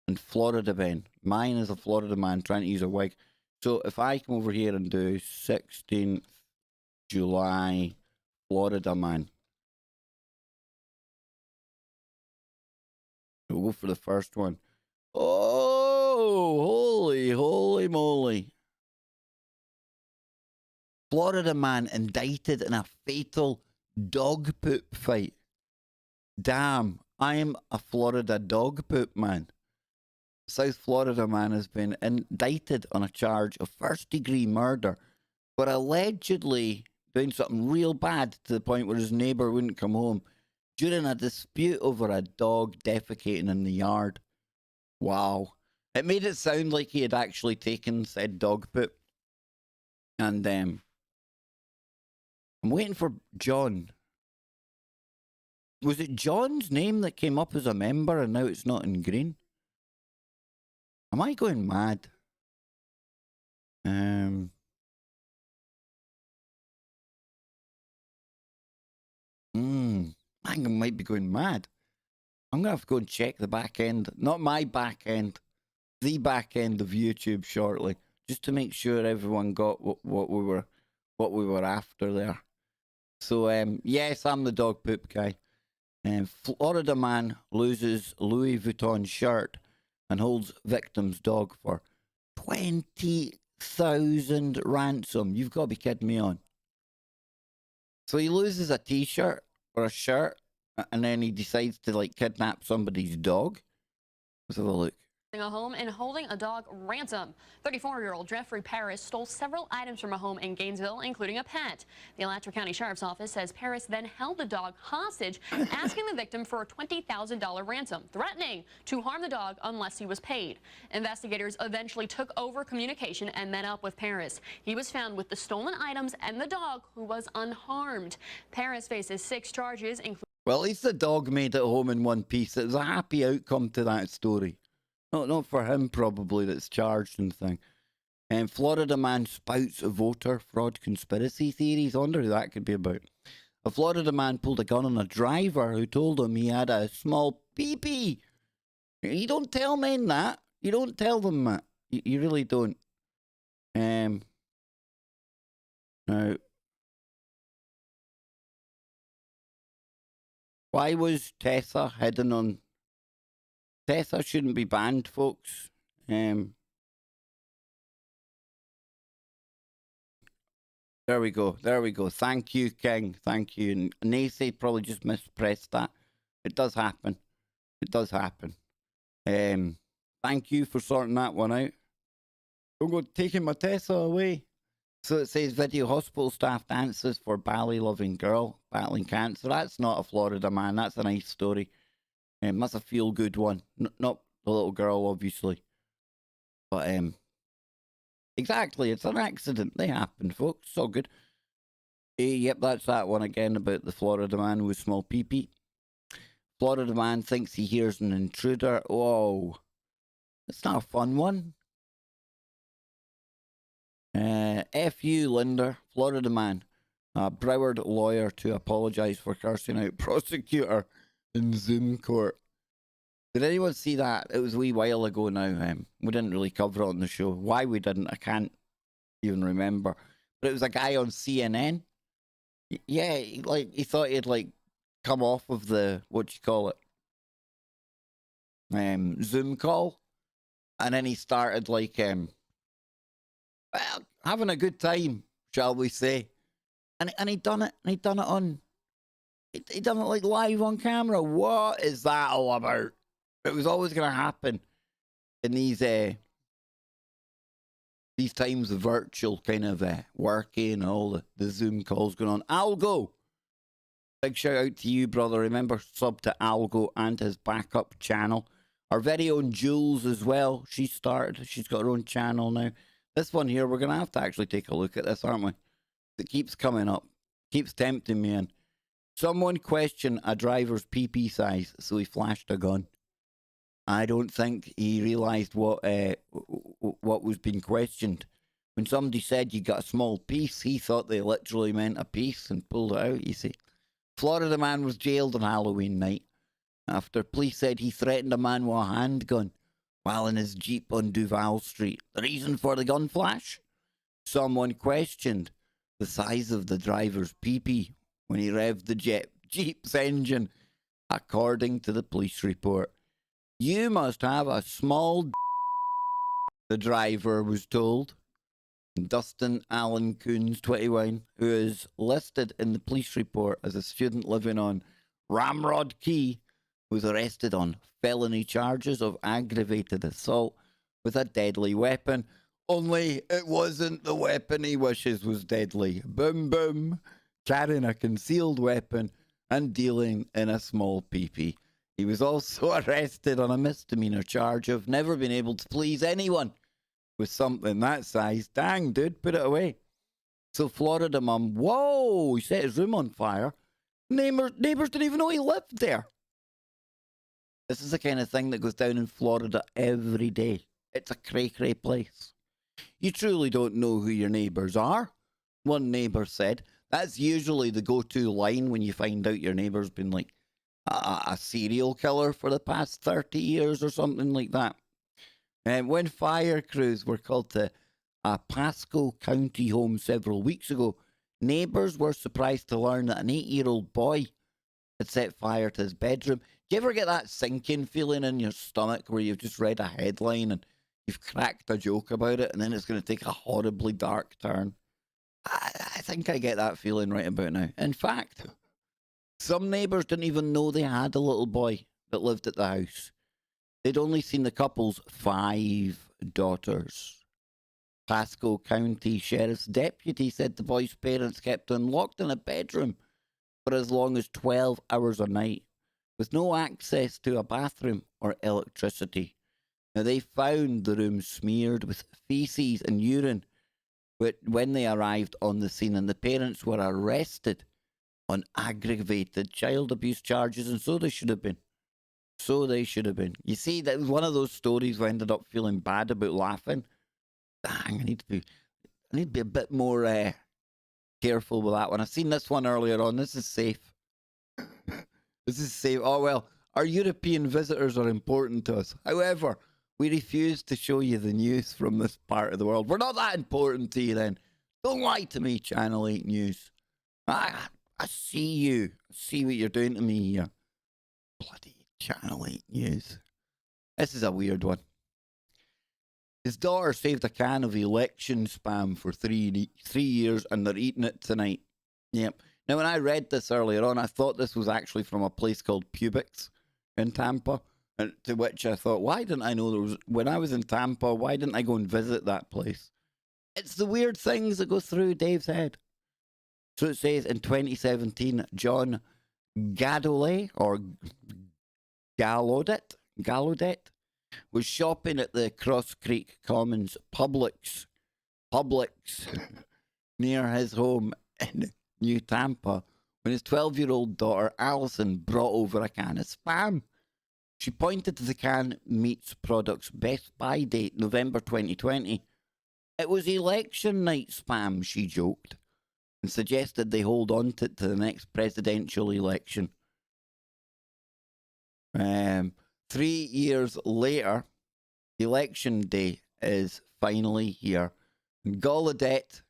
and Florida man. Mine is a Florida man trying to use a wig. So if I come over here and do 16th July Florida man. We'll go for the first one. Oh, holy moly. Florida man indicted in a fatal dog poop fight. Damn, I'm a Florida dog poop man. South Florida man has been indicted on a charge of first-degree murder for allegedly doing something real bad to the point where his neighbour wouldn't come home during a dispute over a dog defecating in the yard. Wow. It made it sound like he had actually taken said dog poop. And I'm waiting for John. Was it John's name that came up as a member and now it's not in green? Am I going mad? I think I might be going mad. I'm going to have to go and check the back end. Not my back end. The back end of YouTube shortly. Just to make sure everyone got what we were after there. So, yes, I'm the dog poop guy. Florida man loses Louis Vuitton shirt and holds victim's dog for 20,000 ransom. You've got to be kidding me on. So he loses a t-shirt or a shirt And then he decides to, like, kidnap somebody's dog. Let's have a look. A home and holding a dog ransom. 34-year-old Jeffrey Paris stole several items from a home in Gainesville, including a pet. The Alachua County Sheriff's Office says Paris then held the dog hostage, asking the victim for a $20,000 ransom, threatening to harm the dog unless he was paid. Investigators eventually took over communication and met up with Paris. He was found with the stolen items and the dog, who was unharmed. Paris faces 6 charges, including... Well, at least the dog made it home in one piece. It was a happy outcome to that story. Not for him, probably, that's charged and thing. And Florida man spouts voter fraud conspiracy theories. I wonder who that could be about. A Florida man pulled a gun on a driver who told him he had a small pee-pee. You don't tell men that. You don't tell them that. You really don't. Now, why was Tessa hidden on... Tessa shouldn't be banned, folks. There we go. There we go. Thank you, King. Thank you. And Nessie probably just mispressed that. It does happen. It does happen. Thank you for sorting that one out. Don't go taking my Tessa away. So it says video hospital staff dances for Bali-loving girl battling cancer. That's not a Florida man. That's a nice story. That's a feel-good one. Not the little girl, obviously. But, exactly, it's an accident. They happen, folks. It's all good. Yep, that's that one again about the Florida man with small pee-pee. Florida man thinks he hears an intruder. Whoa. That's not a fun one. F you, Linder. Florida man. Broward lawyer to apologise for cursing out prosecutor in Zoom court. Did anyone see that? It was a wee while ago now. We didn't really cover it on the show. Why we didn't, I can't even remember. But it was a guy on CNN. Yeah, he thought he'd come off of the, what you call it, Zoom call, and then he started well, having a good time, shall we say? And he done it. And he done it on. He done it live on camera. What is that all about? It was always going to happen in these times of virtual kind of working, all the Zoom calls going on. Algo, big shout out to you, brother. Remember, sub to Algo and his backup channel. Our very own Jules as well. She started. She's got her own channel now. This one here, we're going to have to actually take a look at this, aren't we? It keeps coming up. Keeps tempting me in. Someone questioned a driver's PP size, so he flashed a gun. I don't think he realised what was being questioned. When somebody said you got a small piece, he thought they literally meant a piece and pulled it out, you see. Florida man was jailed on Halloween night after police said he threatened a man with a handgun while in his Jeep on Duval Street. The reason for the gun flash? Someone questioned the size of the driver's PP when he revved the Jeep's engine, according to the police report. You must have a small the driver was told. Dustin Allen Coons, 21, who is listed in the police report as a student living on Ramrod Key, was arrested on felony charges of aggravated assault with a deadly weapon. Only it wasn't the weapon he wishes was deadly. Boom, boom. Carrying a concealed weapon and dealing in a small PP. He was also arrested on a misdemeanor charge of never being able to please anyone with something that size. Dang, dude, put it away. So Florida mum, whoa, he set his room on fire. Neighbours didn't even know he lived there. This is the kind of thing that goes down in Florida every day. It's a cray-cray place. You truly don't know who your neighbours are. One neighbour said, that's usually the go-to line when you find out your neighbour's been like a serial killer for the past 30 years or something like that. And when fire crews were called to a Pasco County home several weeks ago, neighbours were surprised to learn that an 8-year-old boy had set fire to his bedroom. Do you ever get that sinking feeling in your stomach where you've just read a headline and you've cracked a joke about it and then it's going to take a horribly dark turn? I think I get that feeling right about now. In fact, Some neighbours didn't even know they had a little boy that lived at the house. They'd only seen the couple's 5 daughters. Pasco County Sheriff's deputy said the boy's parents kept him locked in a bedroom for as long as 12 hours a night, with no access to a bathroom or electricity. Now, they found the room smeared with feces and urine when they arrived on the scene, and the parents were arrested on aggravated child abuse charges, and so they should have been. So they should have been. You see, that was one of those stories where I ended up feeling bad about laughing. Dang, I need to be a bit more careful with that one. I've seen this one earlier on. This is safe. This is safe. Oh, well, our European visitors are important to us. However, we refuse to show you the news from this part of the world. We're not that important to you then. Don't lie to me, Channel 8 News. I see you. I see what you're doing to me here. Bloody Channel 8 News. This is a weird one. His daughter saved a can of election spam for 3 years, and they're eating it tonight. Yep. Now, when I read this earlier on, I thought this was actually from a place called Pubix in Tampa, and to which I thought, why didn't I know there was... When I was in Tampa, why didn't I go and visit that place? It's the weird things that go through Dave's head. So it says, in 2017, John Gadolet, or Gallaudet, was shopping at the Cross Creek Commons Publix near his home in New Tampa when his 12-year-old daughter Alison brought over a can of spam. She pointed to the can meets product's best buy date, November 2020. It was election night spam, she joked, and suggested they hold on to it to the next presidential election. 3 years later, election day is finally here. Gallaudet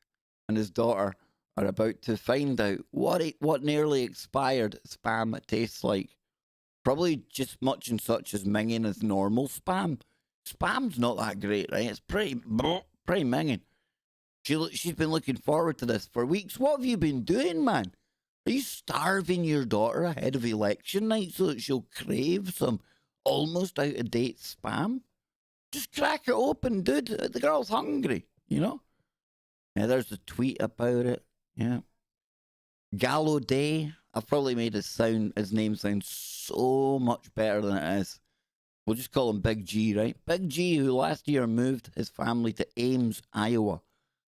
and his daughter are about to find out what nearly expired spam tastes like. Probably just much and such as minging as normal spam. Spam's not that great, right? It's pretty minging. She's been looking forward to this for weeks. What have you been doing, man? Are you starving your daughter ahead of election night so that she'll crave some almost out-of-date spam? Just crack it open, dude. The girl's hungry, you know? Yeah, there's a tweet about it. Yeah. Gallaudet. I've probably made his name sound so much better than it is. We'll just call him Big G, right? Big G, who last year moved his family to Ames, Iowa,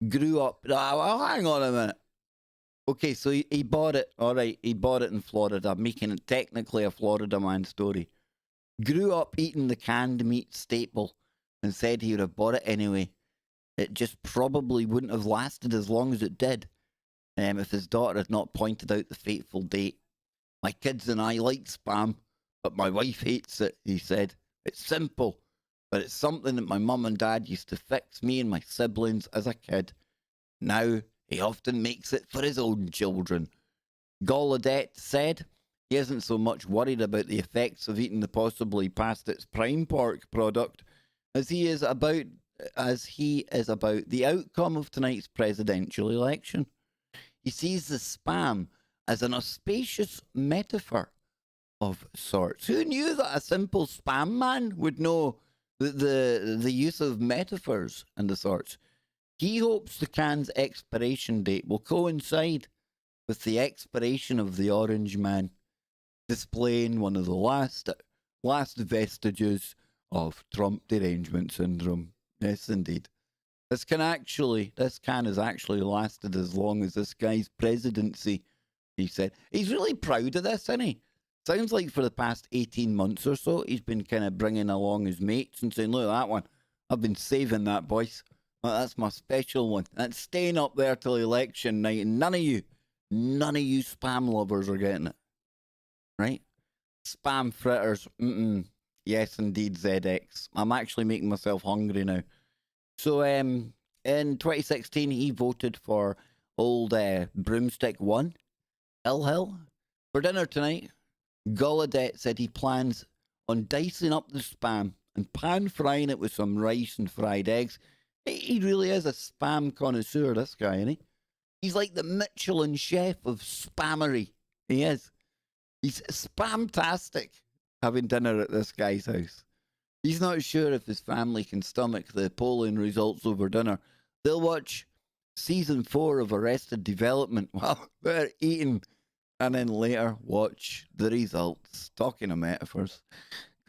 grew up... Oh, hang on a minute. Okay, so he bought it. All right, he bought it in Florida, making it technically a Florida man story. Grew up eating the canned meat staple and said he would have bought it anyway. It just probably wouldn't have lasted as long as it did if his daughter had not pointed out the fateful date. My kids and I like spam, but my wife hates it, he said. It's simple, but it's something that my mum and dad used to fix me and my siblings as a kid. Now he often makes it for his own children. Gallaudet said he isn't so much worried about the effects of eating the possibly past its prime pork product as he is about the outcome of tonight's presidential election. He sees the spam as an auspicious metaphor of sorts. Who knew that a simple spam man would know the use of metaphors and the sorts? He hopes the can's expiration date will coincide with the expiration of the Orange Man, displaying one of the last vestiges of Trump derangement syndrome. Yes, indeed. This can has actually lasted as long as this guy's presidency, he said. He's really proud of this, isn't he? Sounds like for the past 18 months or so, he's been kind of bringing along his mates and saying, look at that one. I've been saving that, boys. Well, that's my special one. That's staying up there till election night, and none of you spam lovers are getting it. Right? Spam fritters. Yes, indeed, ZX. I'm actually making myself hungry now. So, in 2016, he voted for old Broomstick 1, Hill. For dinner tonight, Gallaudet said he plans on dicing up the spam and pan-frying it with some rice and fried eggs. He really is a spam connoisseur, this guy, isn't he? He's like the Michelin chef of spammery. He is. He's spamtastic having dinner at this guy's house. He's not sure if his family can stomach the polling results over dinner. They'll watch season 4 of Arrested Development while they're eating, and then later watch the results. Talking of metaphors.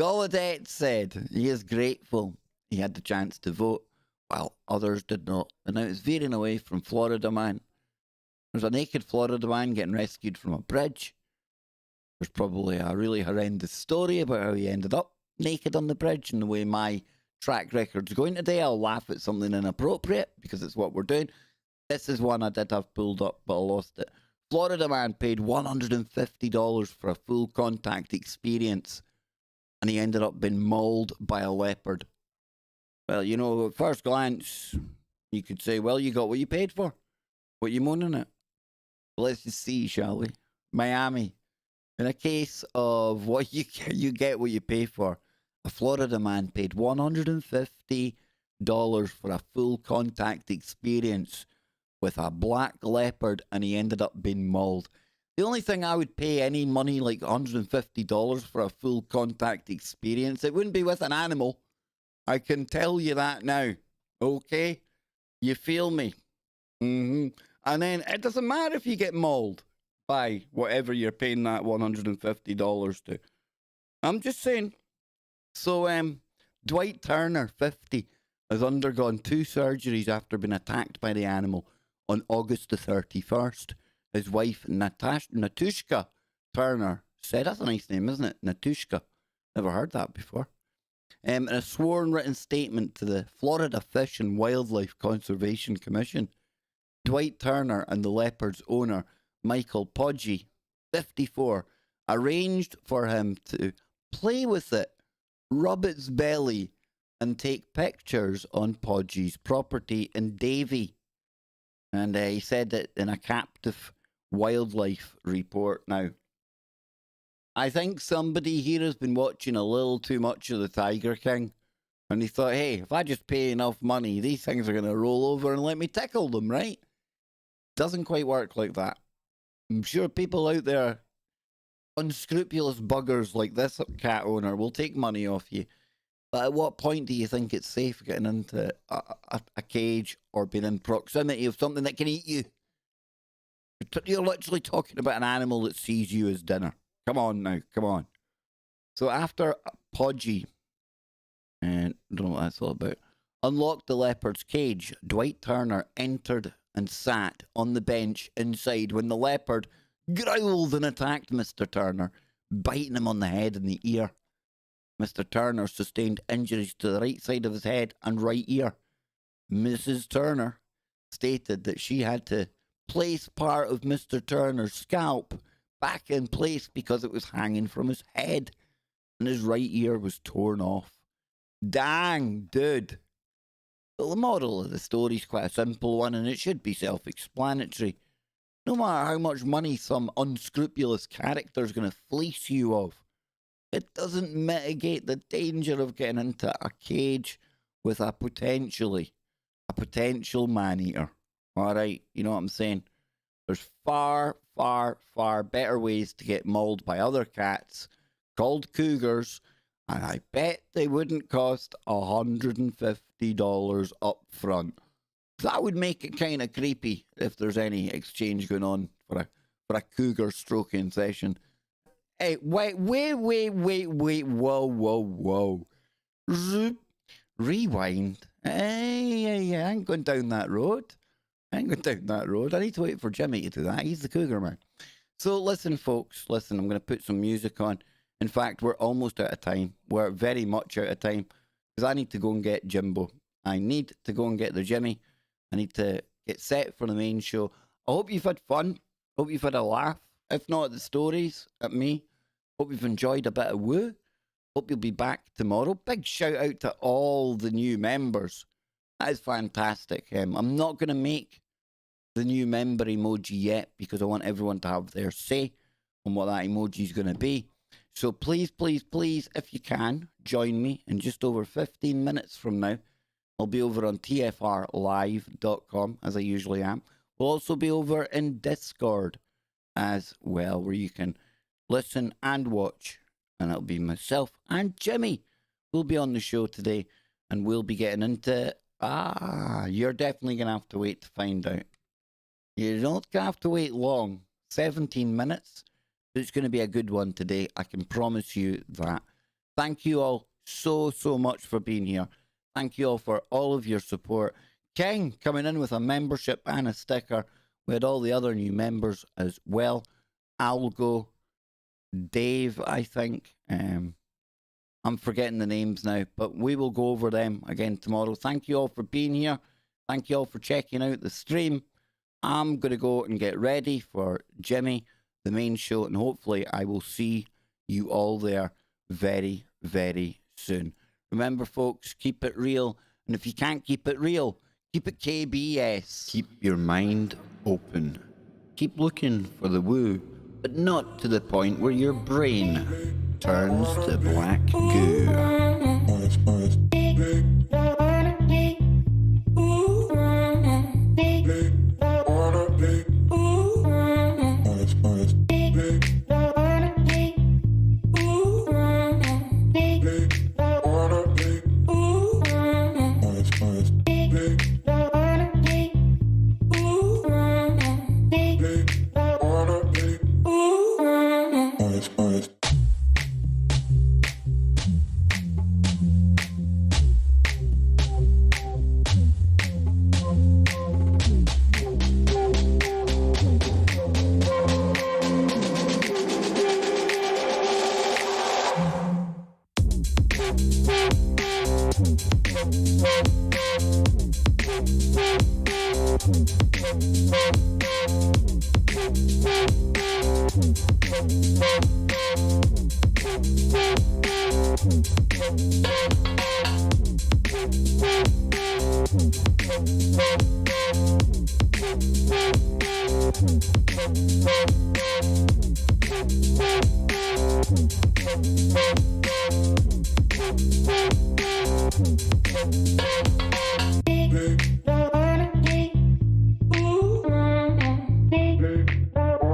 Gallaudet said he is grateful he had the chance to vote, while others did not. And now it's veering away from Florida man. There's a naked Florida man getting rescued from a bridge. There's probably a really horrendous story about how he ended up naked on the bridge, and the way my track record's going today, I'll laugh at something inappropriate because it's what we're doing. This is one I did have pulled up, but I lost it. Florida man paid $150 for a full contact experience, and he ended up being mauled by a leopard. Well, you know, at first glance, you could say, well, you got what you paid for. What you moaning at? Let's just see, shall we? Miami. In a case of what you get what you pay for, a Florida man paid $150 for a full contact experience with a black leopard, and he ended up being mauled. The only thing I would pay any money like $150 for a full contact experience, it wouldn't be with an animal. I can tell you that now. Okay? You feel me? And then it doesn't matter if you get mauled by whatever you're paying that $150 to. I'm just saying. So, Dwight Turner, 50, has undergone 2 surgeries after being attacked by the animal on August the 31st. His wife, Natushka Turner, said, that's a nice name, isn't it? Natushka. Never heard that before. In a sworn written statement to the Florida Fish and Wildlife Conservation Commission, Dwight Turner and the leopard's owner, Michael Podgy, 54, arranged for him to play with it, rub its belly, and take pictures on Podgy's property in Davie. And he said that in a captive wildlife report. Now, I think somebody here has been watching a little too much of the Tiger King, and he thought, hey, if I just pay enough money, these things are going to roll over and let me tickle them, right? Doesn't quite work like that. I'm sure people out there, unscrupulous buggers like this cat owner, will take money off you. But at what point do you think it's safe getting into a cage or being in proximity of something that can eat you? You're literally talking about an animal that sees you as dinner. Come on now, come on. So after Podgy, and I don't know what that's all about, unlocked the leopard's cage, Dwight Turner entered and sat on the bench inside when the leopard growled and attacked Mr. Turner, biting him on the head and the ear. Mr. Turner sustained injuries to the right side of his head and right ear. Mrs. Turner stated that she had to place part of Mr. Turner's scalp back in place because it was hanging from his head and his right ear was torn off. Dang, dude. Well, the moral of the story is quite a simple one, and it should be self-explanatory. No matter how much money some unscrupulous character is going to fleece you of, it doesn't mitigate the danger of getting into a cage with a potential man-eater. All right, you know what I'm saying? There's far, far, far better ways to get mauled by other cats called cougars, and I bet they wouldn't cost $150 up front. That would make it kind of creepy if there's any exchange going on for a cougar stroking session. Hey, wait, whoa. Zoop. Rewind. Hey, I ain't going down that road. I need to wait for Jimmy to do that. He's the cougar man. So listen, folks, I'm going to put some music on. In fact, we're almost out of time. We're very much out of time because I need to go and get Jimbo. I need to go and get the Jimmy. I need to get set for the main show. I hope you've had fun. Hope you've had a laugh. If not at the stories, at me. Hope you've enjoyed a bit of woo. Hope you'll be back tomorrow. Big shout out to all the new members. That is fantastic. I'm not going to make the new member emoji yet because I want everyone to have their say on what that emoji is going to be. So please, if you can, join me in just over 15 minutes from now. I'll be over on tfrlive.com, as I usually am. We'll also be over in Discord as well, where you can listen and watch. And it'll be myself and Jimmy who'll be on the show today. And we'll be getting into... you're definitely going to have to wait to find out. You don't have to wait long. 17 minutes. It's going to be a good one today. I can promise you that. Thank you all so much for being here. Thank you all for all of your support. King coming in with a membership and a sticker. We had all the other new members as well. Algo, Dave, I think. I'm forgetting the names now, but we will go over them again tomorrow. Thank you all for being here. Thank you all for checking out the stream. I'm going to go and get ready for Jimmy, the main show, and hopefully I will see you all there very, very soon. Remember, folks, keep it real. And if you can't keep it real, keep it KBS. Keep your mind open. Keep looking for the woo, but not to the point where your brain turns to black goo.